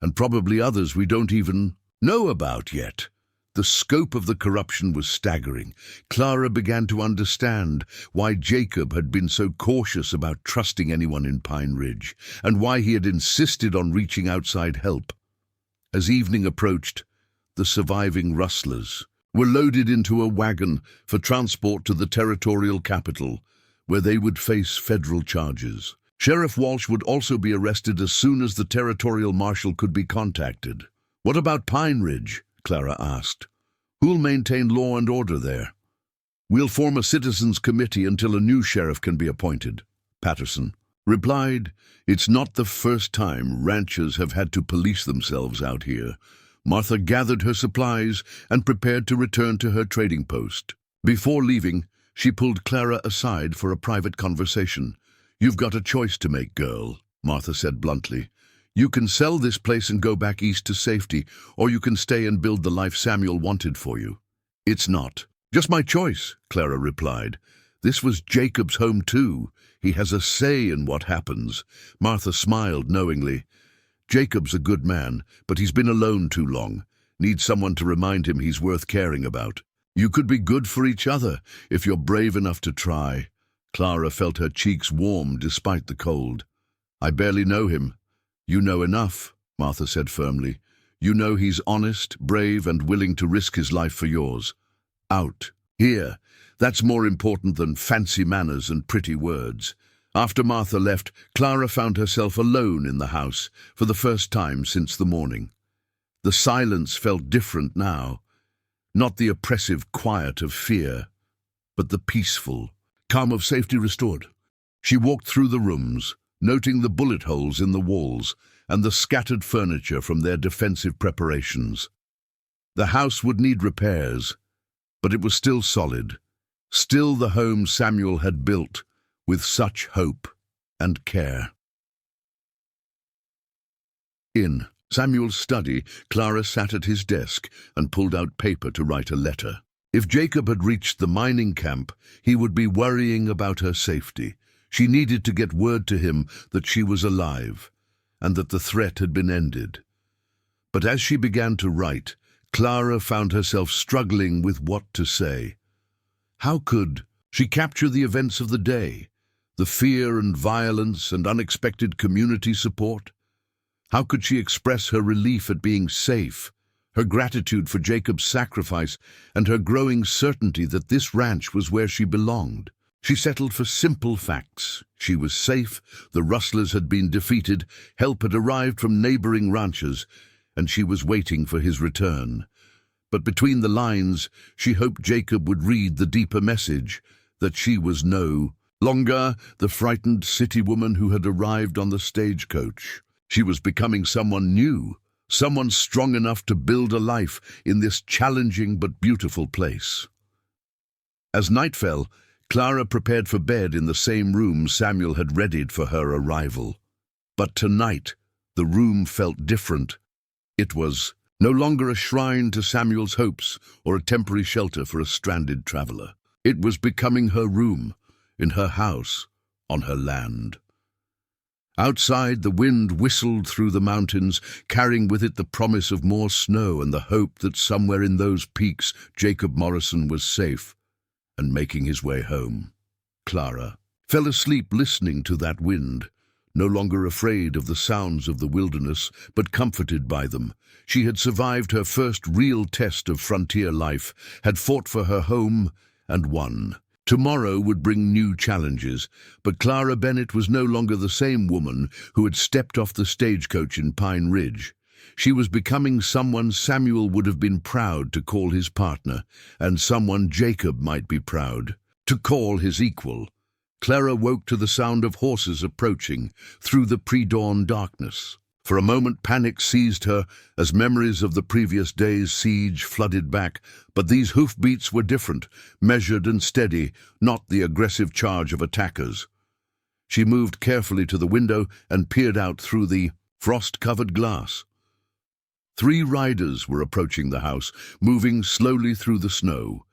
and probably others we don't even know about yet. The scope of the corruption was staggering. Clara began to understand why Jacob had been so cautious about trusting anyone in Pine Ridge, and why he had insisted on reaching outside help. As evening approached, the surviving Rustlers were loaded into a wagon for transport to the territorial capital, where they would face federal charges. Sheriff Walsh would also be arrested as soon as the territorial marshal could be contacted. What about Pine Ridge? Clara asked. Who'll maintain law and order there? We'll form a citizens' committee until a new sheriff can be appointed, Patterson replied. It's not the first time ranchers have had to police themselves out here. Martha gathered her supplies and prepared to return to her trading post. Before leaving, she pulled Clara aside for a private conversation. You've got a choice to make, girl, Martha said bluntly. You can sell this place and go back east to safety, or you can stay and build the life Samuel wanted for you. It's not just my choice, Clara replied. This was Jacob's home too. He has a say in what happens. Martha smiled knowingly. Jacob's a good man, but he's been alone too long. Needs someone to remind him he's worth caring about. You could be good for each other if you're brave enough to try. Clara felt her cheeks warm despite the cold. I barely know him. You know enough, Martha said firmly. You know he's honest, brave, and willing to risk his life for yours. Out. Here, That's more important than fancy manners and pretty words. After Martha left, Clara found herself alone in the house for the first time since the morning. The silence felt different now, not the oppressive quiet of fear, but the peaceful calm of safety restored. She walked through the rooms, noting the bullet holes in the walls and the scattered furniture from their defensive preparations. The house would need repairs, but it was still solid, still the home Samuel had built with such hope and care. In Samuel's study, Clara sat at his desk and pulled out paper to write a letter. If Jacob had reached the mining camp, he would be worrying about her safety. She needed to get word to him that she was alive and that the threat had been ended. But as she began to write, Clara found herself struggling with what to say. How could she capture the events of the day, the fear and violence and unexpected community support? How could she express her relief at being safe, her gratitude for Jacob's sacrifice, and her growing certainty that this ranch was where she belonged? She settled for simple facts. She was safe, the Rustlers had been defeated, help had arrived from neighboring ranches, and she was waiting for his return. But between the lines, she hoped Jacob would read the deeper message, that she was no longer the frightened city woman who had arrived on the stagecoach. She was becoming someone new, someone strong enough to build a life in this challenging but beautiful place. As night fell, Clara prepared for bed in the same room Samuel had readied for her arrival. But tonight, the room felt different. It was no longer a shrine to Samuel's hopes or a temporary shelter for a stranded traveler. It was becoming her room, in her house, on her land. Outside, the wind whistled through the mountains, carrying with it the promise of more snow and the hope that somewhere in those peaks Jacob Morrison was safe and making his way home. Clara fell asleep listening to that wind, no longer afraid of the sounds of the wilderness, but comforted by them. She had survived her first real test of frontier life, had fought for her home and won. Tomorrow would bring new challenges, but Clara Bennett was no longer the same woman who had stepped off the stagecoach in Pine Ridge. She was becoming someone Samuel would have been proud to call his partner, and someone Jacob might be proud to call his equal. Clara woke to the sound of horses approaching through the pre-dawn darkness. For a moment panic seized her as memories of the previous day's siege flooded back, but these hoofbeats were different, measured and steady, not the aggressive charge of attackers. She moved carefully to the window and peered out through the frost-covered glass. 3 riders were approaching the house, moving slowly through the snow.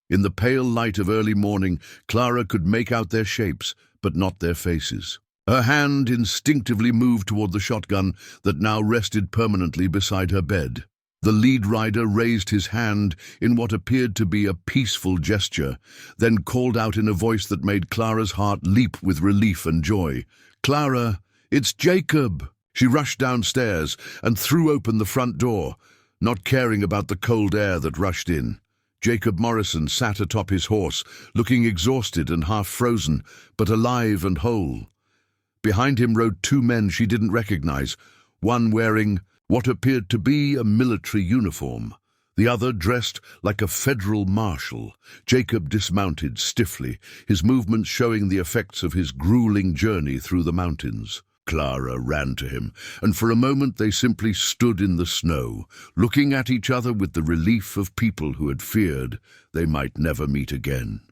In the pale light of early morning, Clara could make out their shapes, but not their faces. Her hand instinctively moved toward the shotgun that now rested permanently beside her bed. The lead rider raised his hand in what appeared to be a peaceful gesture, then called out in a voice that made Clara's heart leap with relief and joy. "Clara, it's Jacob!" She rushed downstairs and threw open the front door, not caring about the cold air that rushed in. Jacob Morrison sat atop his horse, looking exhausted and half-frozen, but alive and whole. Behind him rode 2 men she didn't recognize, one wearing what appeared to be a military uniform, the other dressed like a federal marshal. Jacob dismounted stiffly, his movements showing the effects of his grueling journey through the mountains. Clara ran to him, and for a moment they simply stood in the snow, looking at each other with the relief of people who had feared they might never meet again.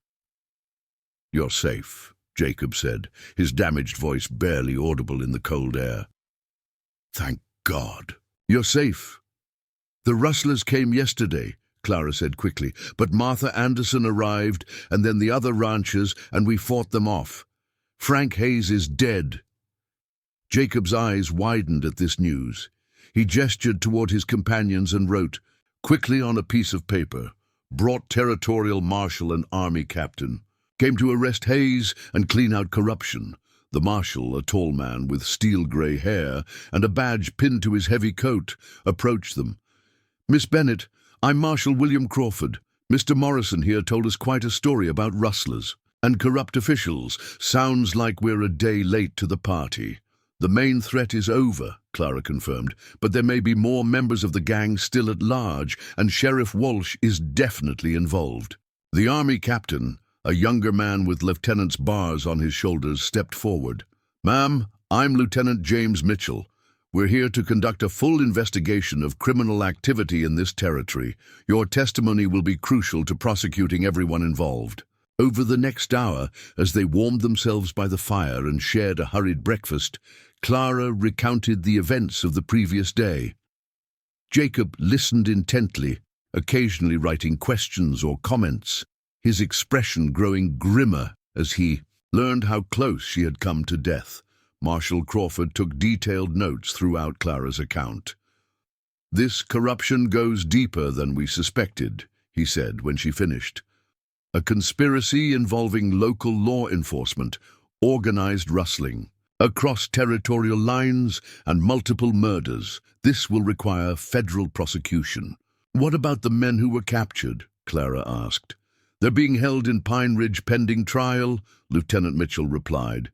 "You're safe," Jacob said, his damaged voice barely audible in the cold air. "Thank God. You're safe." "The Rustlers came yesterday," Clara said quickly, "but Martha Anderson arrived, and then the other ranchers, and we fought them off. Frank Hayes is dead." Jacob's eyes widened at this news. He gestured toward his companions and wrote, quickly on a piece of paper, "Brought territorial marshal and army captain. Came to arrest Hayes and clean out corruption." The marshal, a tall man with steel-gray hair and a badge pinned to his heavy coat, approached them. "Miss Bennett, I'm Marshal William Crawford. Mr. Morrison here told us quite a story about rustlers and corrupt officials. Sounds like we're a day late to the party. The main threat is over, Clara confirmed, but there may be more members of the gang still at large, and Sheriff Walsh is definitely involved. The army captain, a younger man with lieutenant's bars on his shoulders, stepped forward. "Ma'am, I'm Lieutenant James Mitchell. We're here to conduct a full investigation of criminal activity in this territory. Your testimony will be crucial to prosecuting everyone involved." Over the next hour, as they warmed themselves by the fire and shared a hurried breakfast, Clara recounted the events of the previous day. Jacob listened intently, occasionally writing questions or comments, his expression growing grimmer as he learned how close she had come to death. Marshal Crawford took detailed notes throughout Clara's account. "This corruption goes deeper than we suspected," he said when she finished. "A conspiracy involving local law enforcement, organized rustling, across territorial lines, and multiple murders. This will require federal prosecution." "What about the men who were captured?" Clara asked. "They're being held in Pine Ridge pending trial," Lieutenant Mitchell replied.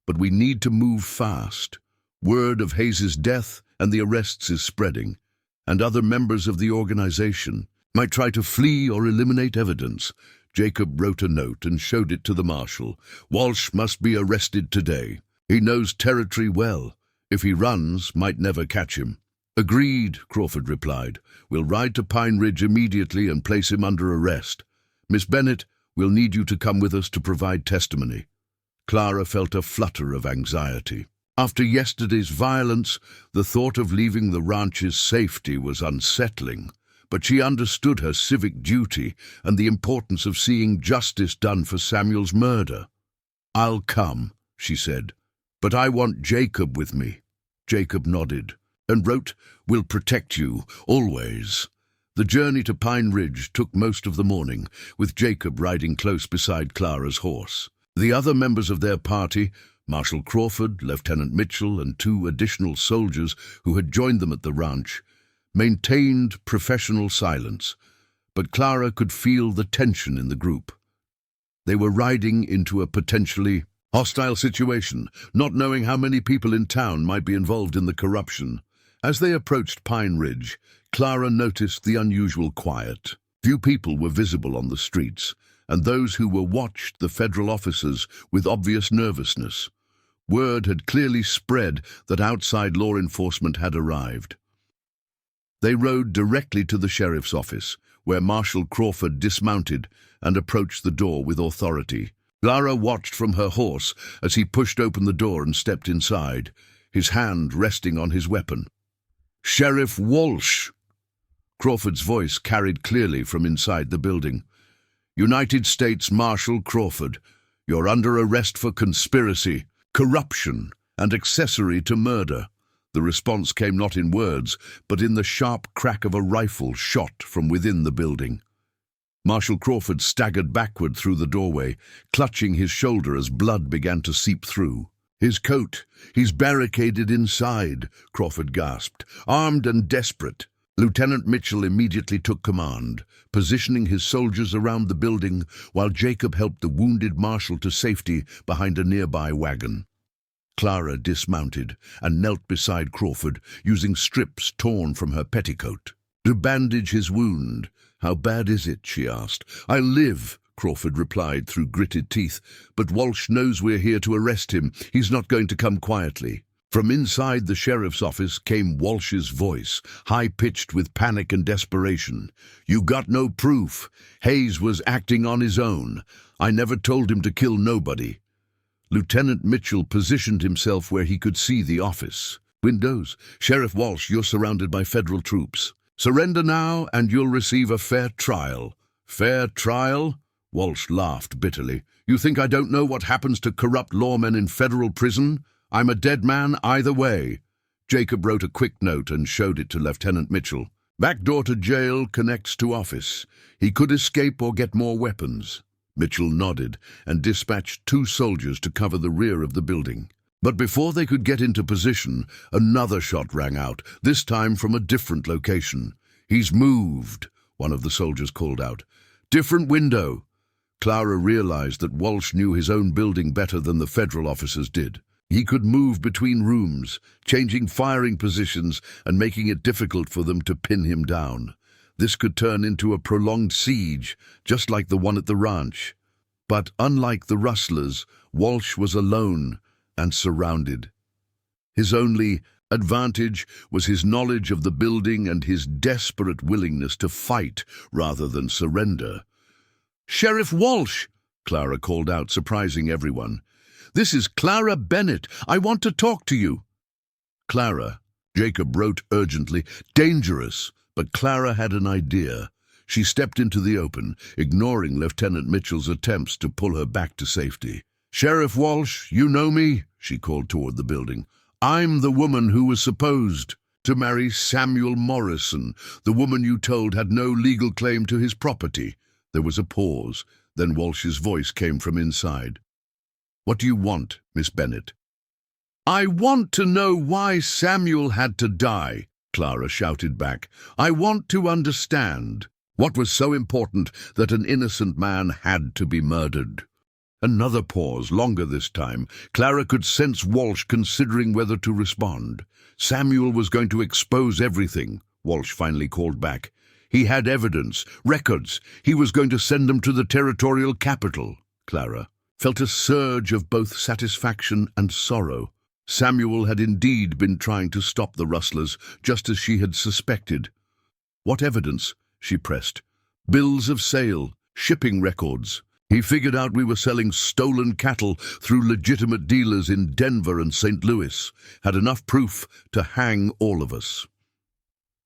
"But we need to move fast. Word of Hayes's death and the arrests is spreading, and other members of the organization might try to flee or eliminate evidence." Jacob wrote a note and showed it to the marshal. "Walsh must be arrested today. He knows territory well. If he runs, might never catch him." "Agreed," Crawford replied. "We'll ride to Pine Ridge immediately and place him under arrest. Miss Bennett, we'll need you to come with us to provide testimony." Clara felt a flutter of anxiety. After yesterday's violence, the thought of leaving the ranch's safety was unsettling, but she understood her civic duty and the importance of seeing justice done for Samuel's murder. "I'll come," she said, "but I want Jacob with me." Jacob nodded and wrote, "We'll protect you, always." The journey to Pine Ridge took most of the morning, with Jacob riding close beside Clara's horse. The other members of their party, Marshal Crawford, Lieutenant Mitchell, and 2 additional soldiers who had joined them at the ranch, maintained professional silence, but Clara could feel the tension in the group. They were riding into a potentially hostile situation, not knowing how many people in town might be involved in the corruption. As they approached Pine Ridge, Clara noticed the unusual quiet. Few people were visible on the streets, and those who were watched the federal officers with obvious nervousness. Word had clearly spread that outside law enforcement had arrived. They rode directly to the sheriff's office, where Marshal Crawford dismounted and approached the door with authority. Clara watched from her horse as he pushed open the door and stepped inside, his hand resting on his weapon. "Sheriff Walsh!" Crawford's voice carried clearly from inside the building. "United States Marshal Crawford, you're under arrest for conspiracy, corruption, and accessory to murder." The response came not in words, but in the sharp crack of a rifle shot from within the building. Marshal Crawford staggered backward through the doorway, clutching his shoulder as blood began to seep through. "His coat, he's barricaded inside," Crawford gasped, armed and desperate. Lieutenant Mitchell immediately took command, positioning his soldiers around the building while Jacob helped the wounded marshal to safety behind a nearby wagon. Clara dismounted and knelt beside Crawford, using strips torn from her petticoat to bandage his wound. "How bad is it?" she asked. "I'll live," Crawford replied through gritted teeth, "but Walsh knows we're here to arrest him. He's not going to come quietly." From inside the sheriff's office came Walsh's voice, high-pitched with panic and desperation. "You got no proof. Hayes was acting on his own. I never told him to kill nobody." Lieutenant Mitchell positioned himself where he could see the office. "Windows, Sheriff Walsh, you're surrounded by federal troops. Surrender now, and you'll receive a fair trial." "Fair trial?" Walsh laughed bitterly. "You think I don't know what happens to corrupt lawmen in federal prison? I'm a dead man either way." Jacob wrote a quick note and showed it to Lieutenant Mitchell. "Back door to jail connects to office. He could escape or get more weapons." Mitchell nodded and dispatched 2 soldiers to cover the rear of the building. But before they could get into position, another shot rang out, this time from a different location. "He's moved," one of the soldiers called out. Different window. Clara realized that Walsh knew his own building better than the federal officers did. He could move between rooms, changing firing positions and making it difficult for them to pin him down. This could turn into a prolonged siege, just like the one at the ranch. But unlike the Rustlers, Walsh was alone and surrounded. His only advantage was his knowledge of the building and his desperate willingness to fight rather than surrender. "Sheriff Walsh!" Clara called out, surprising everyone. "This is Clara Bennett. I want to talk to you." "Clara," Jacob wrote urgently, "dangerous." But Clara had an idea. She stepped into the open, ignoring Lieutenant Mitchell's attempts to pull her back to safety. "Sheriff Walsh, you know me?" she called toward the building. "I'm the woman who was supposed to marry Samuel Morrison, the woman you told had no legal claim to his property." There was a pause. Then Walsh's voice came from inside. "What do you want, Miss Bennett?" "I want to know why Samuel had to die," Clara shouted back. "I want to understand. What was so important that an innocent man had to be murdered?" Another pause, longer this time. Clara could sense Walsh considering whether to respond. Samuel was going to expose everything, Walsh finally called back. He had evidence, records. He was going to send them to the territorial capital. Clara felt a surge of both satisfaction and sorrow. Samuel had indeed been trying to stop the Rustlers, just as she had suspected. "What evidence?" she pressed. "Bills of sale, shipping records. He figured out we were selling stolen cattle through legitimate dealers in Denver and St. Louis. Had enough proof to hang all of us."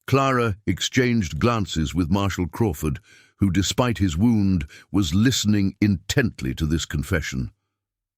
Clara exchanged glances with Marshal Crawford, who, despite his wound, was listening intently to this confession.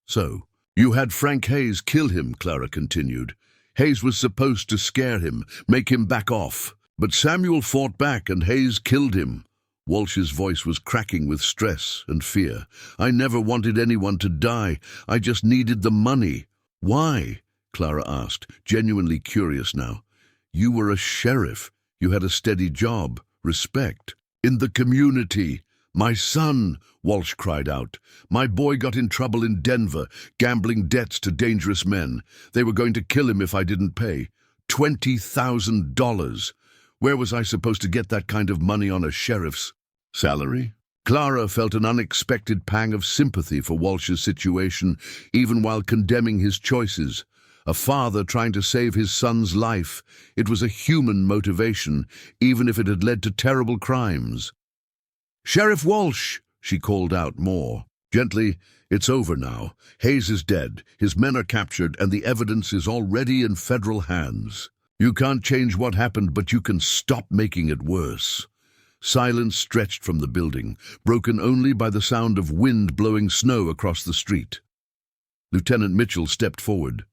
"So, you had Frank Hayes kill him," Clara continued. "Hayes was supposed to scare him, make him back off. But Samuel fought back and Hayes killed him." Walsh's voice was cracking with stress and fear. "I never wanted anyone to die. I just needed the money." "Why?" Clara asked, genuinely curious now. "You were a sheriff. You had a steady job, respect. In the community." "My son," Walsh cried out. "My boy got in trouble in Denver, gambling debts to dangerous men. They were going to kill him if I didn't pay. $20,000. Where was I supposed to get that kind of money on a sheriff's salary?" Clara felt an unexpected pang of sympathy for Walsh's situation, even while condemning his choices. A father trying to save his son's life. It was a human motivation, even if it had led to terrible crimes. "Sheriff Walsh," she called out more gently, "it's over now. Hayes is dead, his men are captured, and the evidence is already in federal hands. You can't change what happened, but you can stop making it worse." Silence stretched from the building, broken only by the sound of wind blowing snow across the street. Lieutenant Mitchell stepped forward.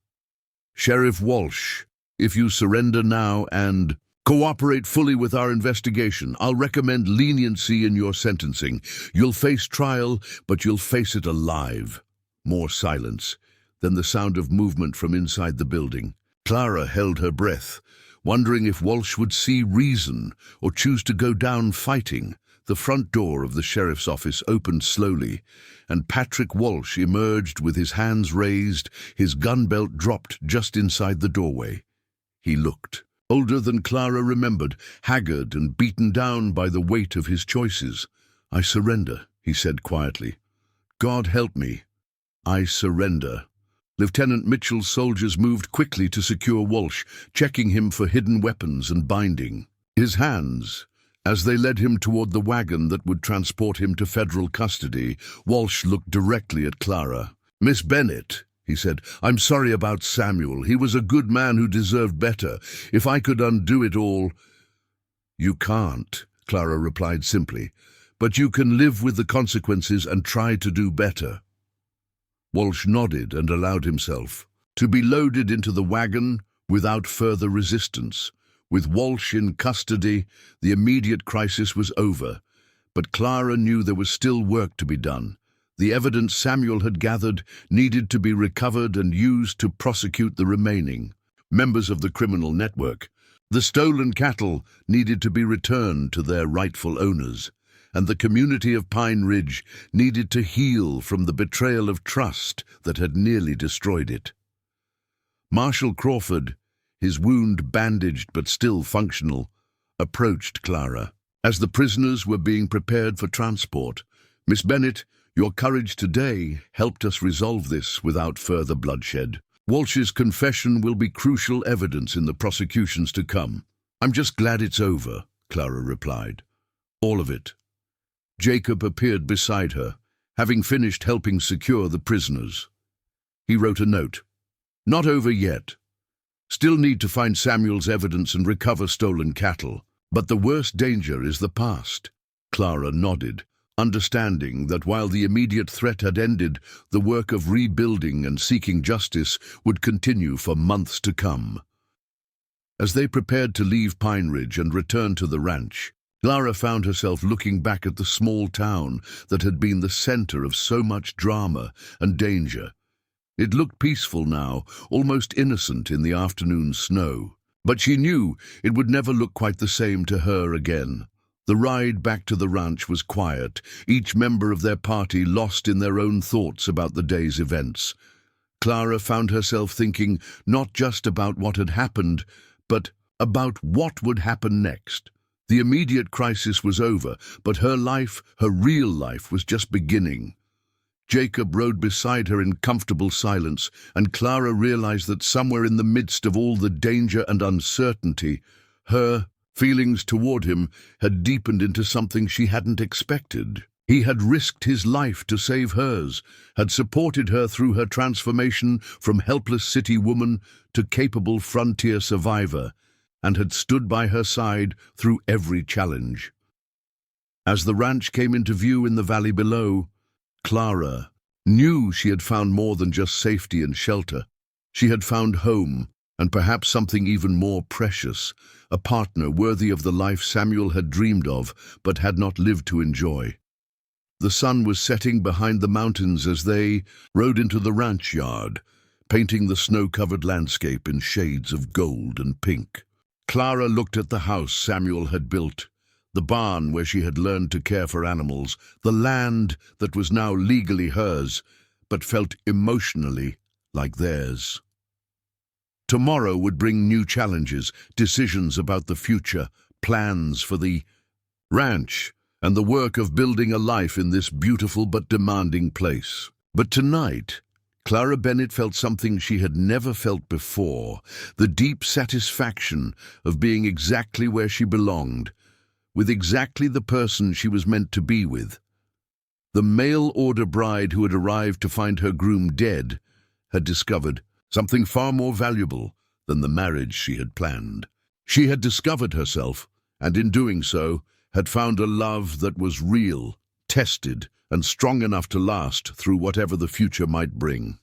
"Sheriff Walsh, if you surrender now and cooperate fully with our investigation, I'll recommend leniency in your sentencing. You'll face trial, but you'll face it alive." More silence, then the sound of movement from inside the building. Clara held her breath, wondering if Walsh would see reason or choose to go down fighting. The front door of the sheriff's office opened slowly, and Patrick Walsh emerged with his hands raised, his gun belt dropped just inside the doorway. He looked older than Clara remembered, haggard and beaten down by the weight of his choices. "I surrender," he said quietly. "God help me. I surrender." Lieutenant Mitchell's soldiers moved quickly to secure Walsh, checking him for hidden weapons and binding his hands. As they led him toward the wagon that would transport him to federal custody, Walsh looked directly at Clara. "Miss Bennett," he said, "I'm sorry about Samuel. He was a good man who deserved better. If I could undo it all—" "You can't," Clara replied simply, "but you can live with the consequences and try to do better." Walsh nodded and allowed himself to be loaded into the wagon without further resistance. With Walsh in custody, the immediate crisis was over, but Clara knew there was still work to be done. The evidence Samuel had gathered needed to be recovered and used to prosecute the remaining members of the criminal network. The stolen cattle needed to be returned to their rightful owners, and the community of Pine Ridge needed to heal from the betrayal of trust that had nearly destroyed it. Marshal Crawford, his wound bandaged but still functional, approached Clara. As the prisoners were being prepared for transport, "Miss Bennett, your courage today helped us resolve this without further bloodshed. Walsh's confession will be crucial evidence in the prosecutions to come." "I'm just glad it's over," Clara replied. "All of it." Jacob appeared beside her, having finished helping secure the prisoners. He wrote a note. "Not over yet. Still need to find Samuel's evidence and recover stolen cattle. But the worst danger is the past." Clara nodded, understanding that while the immediate threat had ended, the work of rebuilding and seeking justice would continue for months to come. As they prepared to leave Pine Ridge and return to the ranch, Clara found herself looking back at the small town that had been the center of so much drama and danger. It looked peaceful now, almost innocent in the afternoon snow. But she knew it would never look quite the same to her again. The ride back to the ranch was quiet, each member of their party lost in their own thoughts about the day's events. Clara found herself thinking not just about what had happened, but about what would happen next. The immediate crisis was over, but her life, her real life, was just beginning. Jacob rode beside her in comfortable silence, and Clara realized that somewhere in the midst of all the danger and uncertainty, her feelings toward him had deepened into something she hadn't expected. He had risked his life to save hers, had supported her through her transformation from helpless city woman to capable frontier survivor, and had stood by her side through every challenge. As the ranch came into view in the valley below, Clara knew she had found more than just safety and shelter. She had found home, and perhaps something even more precious, a partner worthy of the life Samuel had dreamed of but had not lived to enjoy. The sun was setting behind the mountains as they rode into the ranch yard, painting the snow-covered landscape in shades of gold and pink. Clara looked at the house Samuel had built, the barn where she had learned to care for animals, the land that was now legally hers, but felt emotionally like theirs. Tomorrow would bring new challenges, decisions about the future, plans for the ranch, and the work of building a life in this beautiful but demanding place. But tonight, Clara Bennett felt something she had never felt before, the deep satisfaction of being exactly where she belonged, with exactly the person she was meant to be with. The mail-order bride who had arrived to find her groom dead had discovered something far more valuable than the marriage she had planned. She had discovered herself, and in doing so, had found a love that was real, tested, and strong enough to last through whatever the future might bring.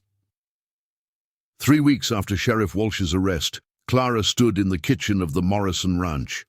3 weeks after Sheriff Walsh's arrest, Clara stood in the kitchen of the Morrison Ranch,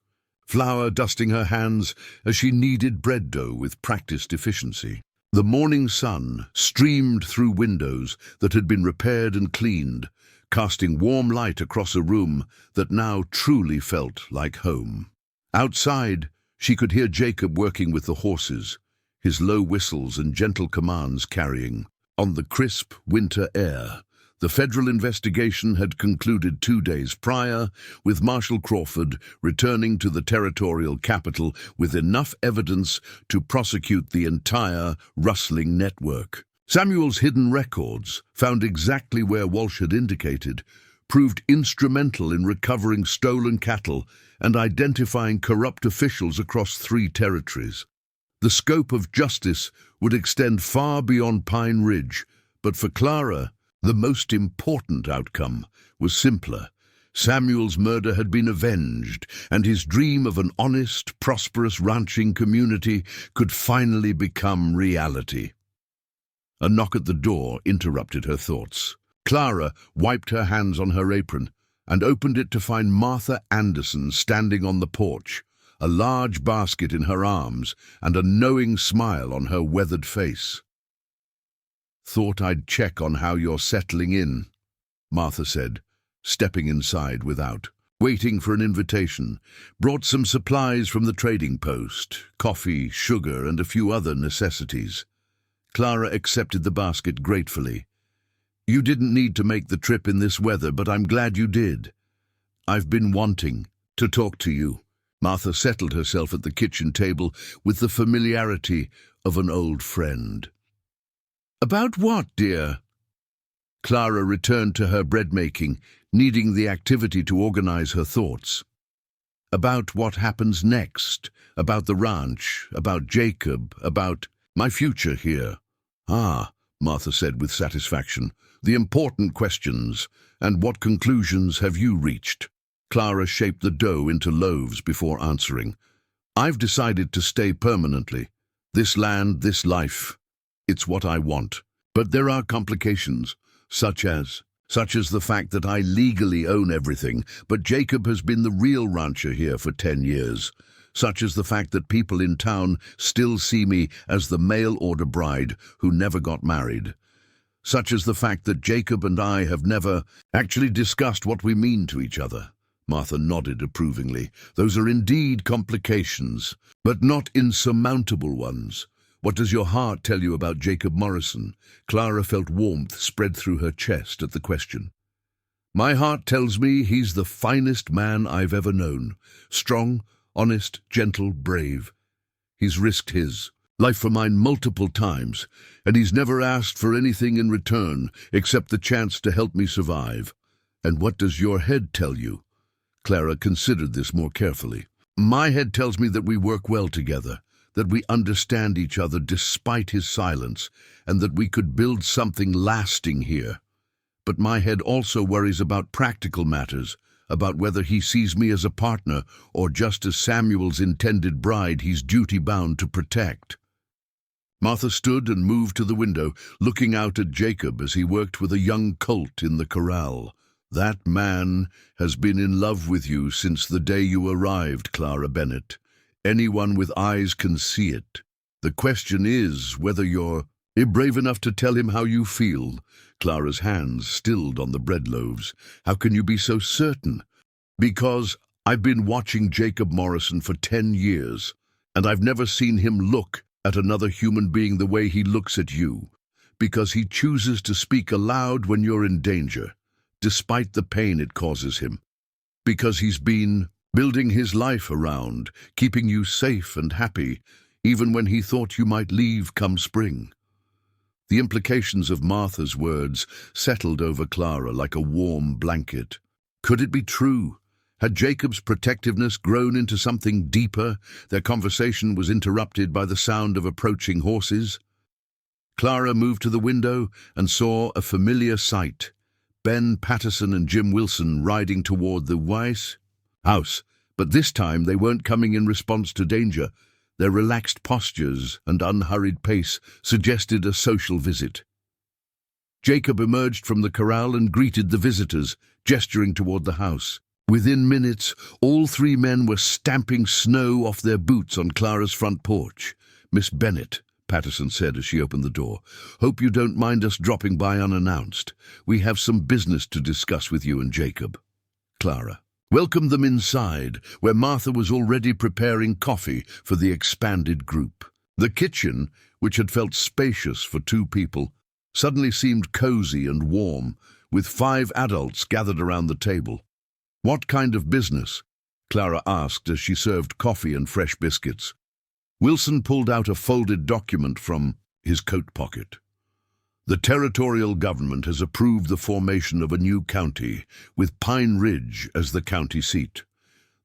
flour dusting her hands as she kneaded bread dough with practiced efficiency. The morning sun streamed through windows that had been repaired and cleaned, casting warm light across a room that now truly felt like home. Outside, she could hear Jacob working with the horses, his low whistles and gentle commands carrying on the crisp winter air. The federal investigation had concluded 2 days prior, with Marshal Crawford returning to the territorial capital with enough evidence to prosecute the entire rustling network. Samuel's hidden records, found exactly where Walsh had indicated, proved instrumental in recovering stolen cattle and identifying corrupt officials across 3 territories. The scope of justice would extend far beyond Pine Ridge, but for Clara, the most important outcome was simpler. Samuel's murder had been avenged, and his dream of an honest, prosperous ranching community could finally become reality. A knock at the door interrupted her thoughts. Clara wiped her hands on her apron and opened it to find Martha Anderson standing on the porch, a large basket in her arms and a knowing smile on her weathered face. "Thought I'd check on how you're settling in," Martha said, stepping inside without. waiting for an invitation, brought some supplies from the trading post, coffee, sugar, and a few other necessities. Clara accepted the basket gratefully. "You didn't need to make the trip in this weather, but I'm glad you did. I've been wanting to talk to you." Martha settled herself at the kitchen table with the familiarity of an old friend. "About what, dear?" Clara returned to her bread-making, needing the activity to organize her thoughts. "About what happens next, about the ranch, about Jacob, about my future here." "Ah," Martha said with satisfaction, "the important questions. And what conclusions have you reached?" Clara shaped the dough into loaves before answering. "I've decided to stay permanently. This land, this life. It's what I want. But there are complications, such as the fact that I legally own everything, but Jacob has been the real rancher here for 10 years. Such as the fact that people in town still see me as the mail-order bride who never got married. Such as the fact that Jacob and I have never actually discussed what we mean to each other." Martha nodded approvingly. "Those are indeed complications, but not insurmountable ones. What does your heart tell you about Jacob Morrison?" Clara felt warmth spread through her chest at the question. "My heart tells me he's the finest man I've ever known. Strong, honest, gentle, brave. He's risked his life for mine multiple times, and he's never asked for anything in return except the chance to help me survive." "And what does your head tell you?" Clara considered this more carefully. "My head tells me that we work well together, that we understand each other despite his silence, and that we could build something lasting here. But my head also worries about practical matters, about whether he sees me as a partner or just as Samuel's intended bride he's duty-bound to protect." Martha stood and moved to the window, looking out at Jacob as he worked with a young colt in the corral. "That man has been in love with you since the day you arrived, Clara Bennett. Anyone with eyes can see it. The question is whether you're brave enough to tell him how you feel." Clara's hands stilled on the bread loaves. "How can you be so certain?" "Because I've been watching Jacob Morrison for 10 years, and I've never seen him look at another human being the way he looks at you. Because he chooses to speak aloud when you're in danger, despite the pain it causes him. Because he's been building his life around, keeping you safe and happy, even when he thought you might leave come spring." The implications of Martha's words settled over Clara like a warm blanket. Could it be true? Had Jacob's protectiveness grown into something deeper? Their conversation was interrupted by the sound of approaching horses. Clara moved to the window and saw a familiar sight. Ben Patterson and Jim Wilson riding toward the Weiss house, but this time they weren't coming in response to danger. Their relaxed postures and unhurried pace suggested a social visit. Jacob emerged from the corral and greeted the visitors, gesturing toward the house. Within minutes, all 3 men were stamping snow off their boots on Clara's front porch. "Miss Bennett," Patterson said as she opened the door, "hope you don't mind us dropping by unannounced. We have some business to discuss with you and Jacob." Clara welcomed them inside, where Martha was already preparing coffee for the expanded group. The kitchen, which had felt spacious for 2 people, suddenly seemed cozy and warm, with 5 adults gathered around the table. "What kind of business?" Clara asked as she served coffee and fresh biscuits. Wilson pulled out a folded document from his coat pocket. "The territorial government has approved the formation of a new county, with Pine Ridge as the county seat.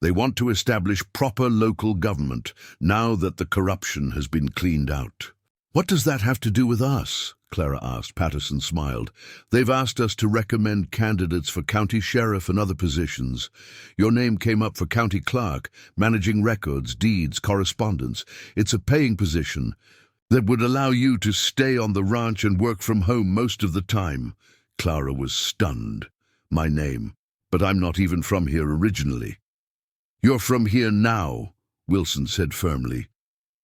They want to establish proper local government now that the corruption has been cleaned out." "What does that have to do with us?" Clara asked. Patterson smiled. "They've asked us to recommend candidates for county sheriff and other positions. Your name came up for county clerk, managing records, deeds, correspondence. It's a paying position that would allow you to stay on the ranch and work from home most of the time." Clara was stunned. "My name, but I'm not even from here originally." "You're from here now," Wilson said firmly.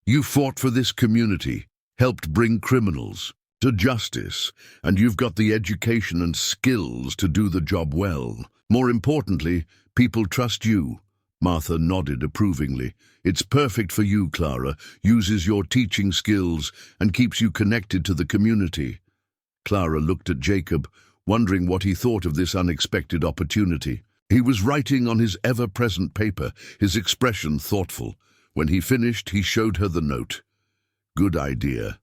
"You fought for this community, helped bring criminals to justice, and you've got the education and skills to do the job well. More importantly, People trust you. Martha nodded approvingly. It's perfect for you, Clara. Uses your teaching skills and keeps you connected to the community. Clara looked at Jacob, wondering what he thought of this unexpected opportunity. He was writing on his ever-present paper, his expression thoughtful. When he finished, he showed her the note. Good idea.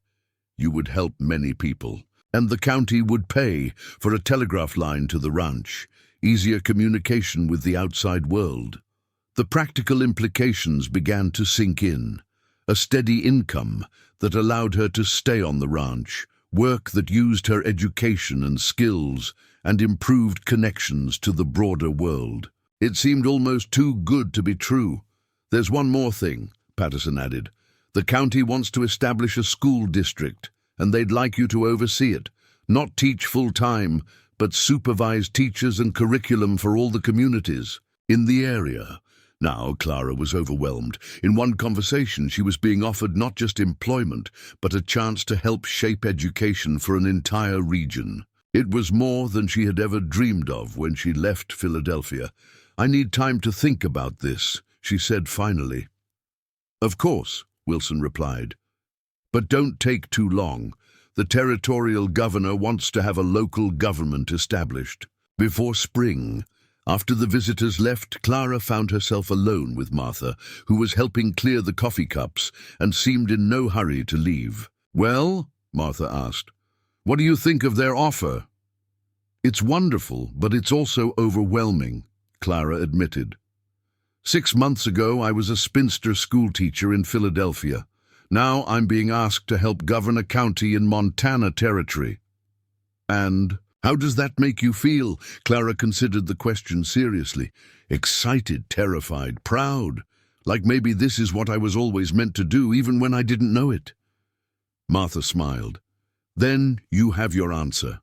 You would help many people. And the county would pay for a telegraph line to the ranch. Easier communication with the outside world. The practical implications began to sink in. A steady income that allowed her to stay on the ranch, work that used her education and skills, and improved connections to the broader world. It seemed almost too good to be true. There's one more thing, Patterson added. The county wants to establish a school district, and they'd like you to oversee it. Not teach full-time, but supervise teachers and curriculum for all the communities in the area. Now Clara was overwhelmed. In one conversation, she was being offered not just employment, but a chance to help shape education for an entire region. It was more than she had ever dreamed of when she left Philadelphia. I need time to think about this, she said finally. Of course, Wilson replied. But don't take too long. The territorial governor wants to have a local government established. Before spring, after the visitors left, Clara found herself alone with Martha, who was helping clear the coffee cups and seemed in no hurry to leave. Well, Martha asked, what do you think of their offer? It's wonderful, but it's also overwhelming, Clara admitted. 6 months ago, I was a spinster schoolteacher in Philadelphia. Now I'm being asked to help govern a county in Montana Territory. And how does that make you feel? Clara considered the question seriously. Excited, terrified, proud. Like maybe this is what I was always meant to do, even when I didn't know it. Martha smiled. Then you have your answer.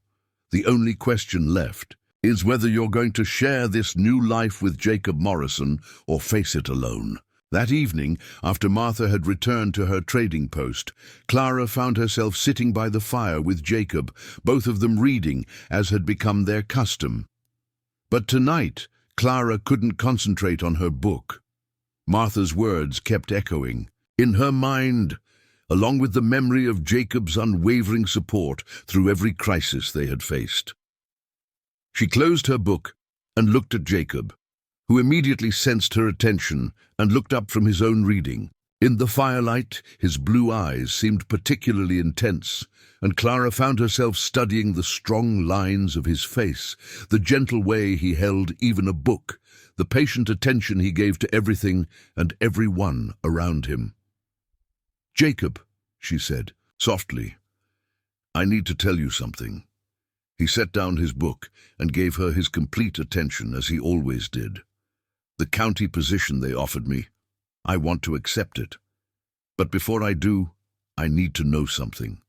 The only question left is whether you're going to share this new life with Jacob Morrison or face it alone. That evening, after Martha had returned to her trading post, Clara found herself sitting by the fire with Jacob, both of them reading, as had become their custom. But tonight, Clara couldn't concentrate on her book. Martha's words kept echoing. In her mind, along with the memory of Jacob's unwavering support through every crisis they had faced. She closed her book and looked at Jacob, who immediately sensed her attention and looked up from his own reading. In the firelight, his blue eyes seemed particularly intense, and Clara found herself studying the strong lines of his face, the gentle way he held even a book, the patient attention he gave to everything and everyone around him. Jacob, she said, softly, I need to tell you something. He set down his book and gave her his complete attention, as he always did. The county position they offered me, I want to accept it. But before I do, I need to know something.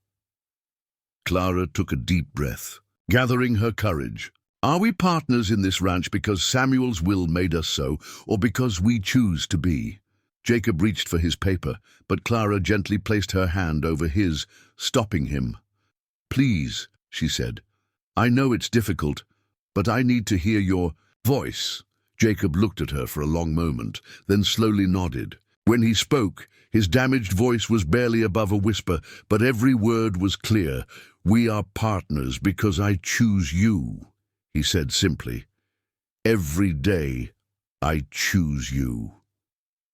Clara took a deep breath, gathering her courage. Are we partners in this ranch because Samuel's will made us so, or because we choose to be? Jacob reached for his paper, but Clara gently placed her hand over his, stopping him. Please, she said. I know it's difficult, but I need to hear your voice. Jacob looked at her for a long moment, then slowly nodded. When he spoke, his damaged voice was barely above a whisper, but every word was clear. We are partners because I choose you, he said simply. Every day, I choose you.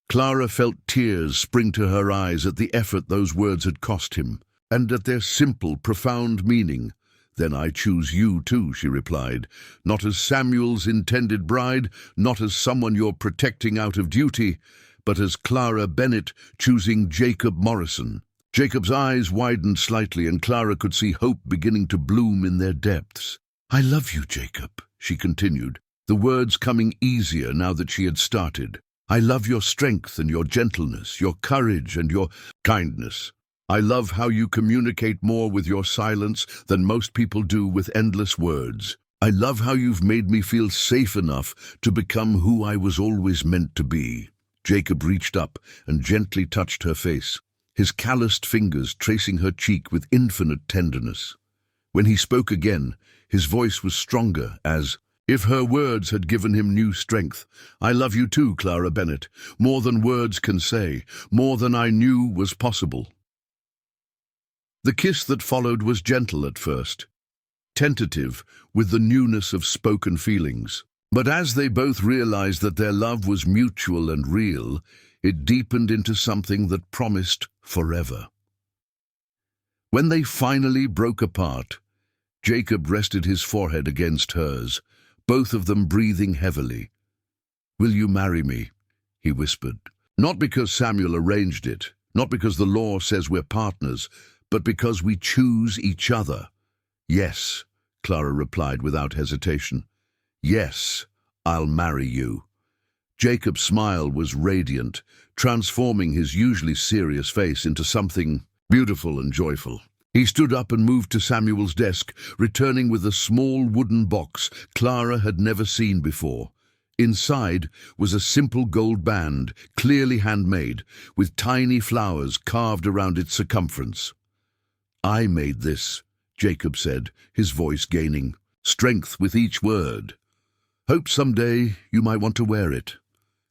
Clara felt tears spring to her eyes at the effort those words had cost him, and at their simple, profound meaning. Then I choose you too, she replied, not as Samuel's intended bride, not as someone you're protecting out of duty, but as Clara Bennett choosing Jacob Morrison. Jacob's eyes widened slightly, and Clara could see hope beginning to bloom in their depths. I love you, Jacob, she continued, the words coming easier now that she had started. I love your strength and your gentleness, your courage and your kindness. I love how you communicate more with your silence than most people do with endless words. I love how you've made me feel safe enough to become who I was always meant to be. Jacob reached up and gently touched her face, his calloused fingers tracing her cheek with infinite tenderness. When he spoke again, his voice was stronger as, If her words had given him new strength, "I love you too, Clara Bennett, more than words can say, more than I knew was possible." The kiss that followed was gentle at first, tentative with the newness of spoken feelings. But as they both realized that their love was mutual and real, it deepened into something that promised forever. When they finally broke apart, Jacob rested his forehead against hers, both of them breathing heavily. "Will you marry me?" he whispered. Not because Samuel arranged it, not because the law says we're partners, but because we choose each other. "Yes," Clara replied without hesitation. "Yes, I'll marry you." Jacob's smile was radiant, transforming his usually serious face into something beautiful and joyful. He stood up and moved to Samuel's desk, returning with a small wooden box Clara had never seen before. Inside was a simple gold band, clearly handmade, with tiny flowers carved around its circumference. "I made this," Jacob said, his voice gaining strength with each word. "Hope someday you might want to wear it."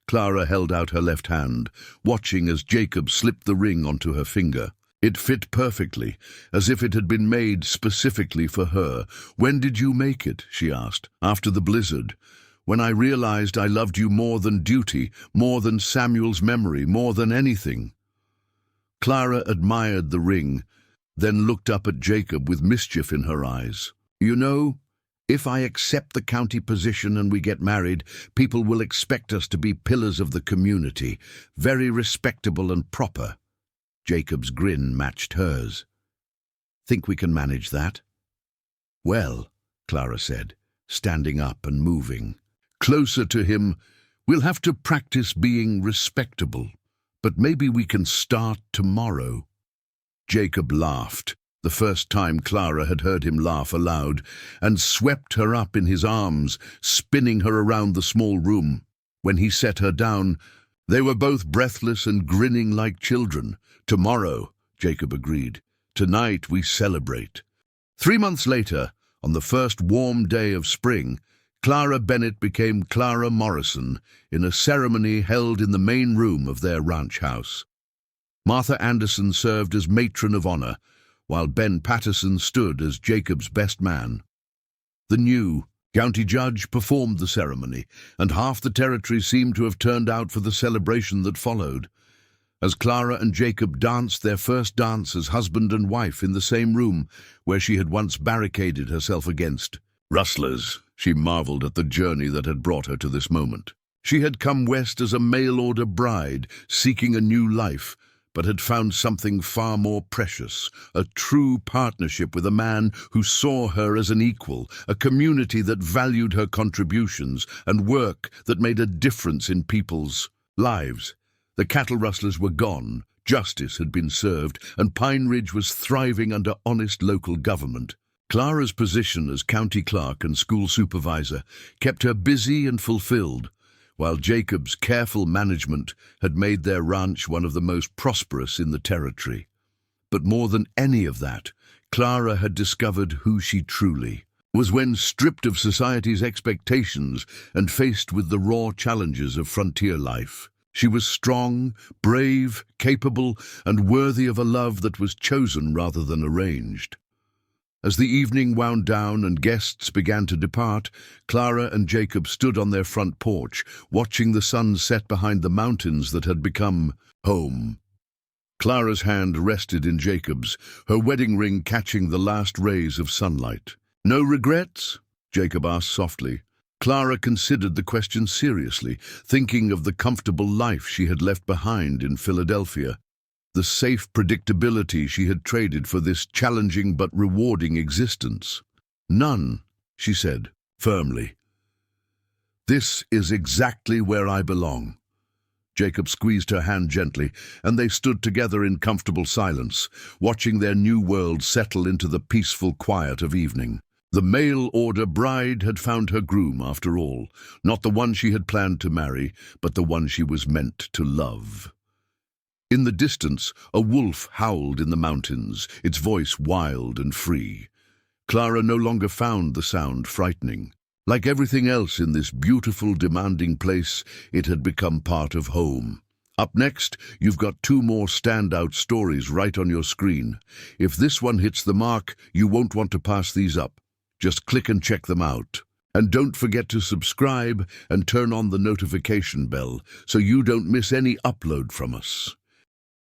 Clara held out her left hand, watching as Jacob slipped the ring onto her finger. It fit perfectly, as if it had been made specifically for her. "When did you make it?" she asked. "After the blizzard. When I realized I loved you more than duty, more than Samuel's memory, more than anything." Clara admired the ring, then looked up at Jacob with mischief in her eyes. "You know, if I accept the county position and we get married, people will expect us to be pillars of the community, very respectable and proper." Jacob's grin matched hers. "Think we can manage that?" "Well," Clara said, standing up and moving closer to him, "we'll have to practice being respectable, but maybe we can start tomorrow." Jacob laughed, the first time Clara had heard him laugh aloud, and swept her up in his arms, spinning her around the small room. When he set her down, they were both breathless and grinning like children. "Tomorrow," Jacob agreed. "Tonight we celebrate." 3 months later, on the first warm day of spring, Clara Bennett became Clara Morrison in a ceremony held in the main room of their ranch house. Martha Anderson served as matron of honor, while Ben Patterson stood as Jacob's best man. The new county judge performed the ceremony, and half the territory seemed to have turned out for the celebration that followed. As Clara and Jacob danced their first dance as husband and wife in the same room where she had once barricaded herself against rustlers, she marveled at the journey that had brought her to this moment. She had come west as a mail-order bride, seeking a new life, but had found something far more precious, a true partnership with a man who saw her as an equal, a community that valued her contributions, and work that made a difference in people's lives. The cattle rustlers were gone, justice had been served, and Pine Ridge was thriving under honest local government. Clara's position as county clerk and school supervisor kept her busy and fulfilled, while Jacob's careful management had made their ranch one of the most prosperous in the territory. But more than any of that, Clara had discovered who she truly was when stripped of society's expectations and faced with the raw challenges of frontier life. She was strong, brave, capable, and worthy of a love that was chosen rather than arranged. As the evening wound down and guests began to depart, Clara and Jacob stood on their front porch, watching the sun set behind the mountains that had become home. Clara's hand rested in Jacob's, her wedding ring catching the last rays of sunlight. "No regrets?" Jacob asked softly. Clara considered the question seriously, thinking of the comfortable life she had left behind in Philadelphia, the safe predictability she had traded for this challenging but rewarding existence. "None," she said, firmly. "This is exactly where I belong." Jacob squeezed her hand gently, and they stood together in comfortable silence, watching their new world settle into the peaceful quiet of evening. The mail-order bride had found her groom after all, not the one she had planned to marry, but the one she was meant to love. In the distance, a wolf howled in the mountains, its voice wild and free. Clara no longer found the sound frightening. Like everything else in this beautiful, demanding place, it had become part of home. Up next, you've got two more standout stories right on your screen. If this one hits the mark, you won't want to pass these up. Just click and check them out. And don't forget to subscribe and turn on the notification bell so you don't miss any upload from us.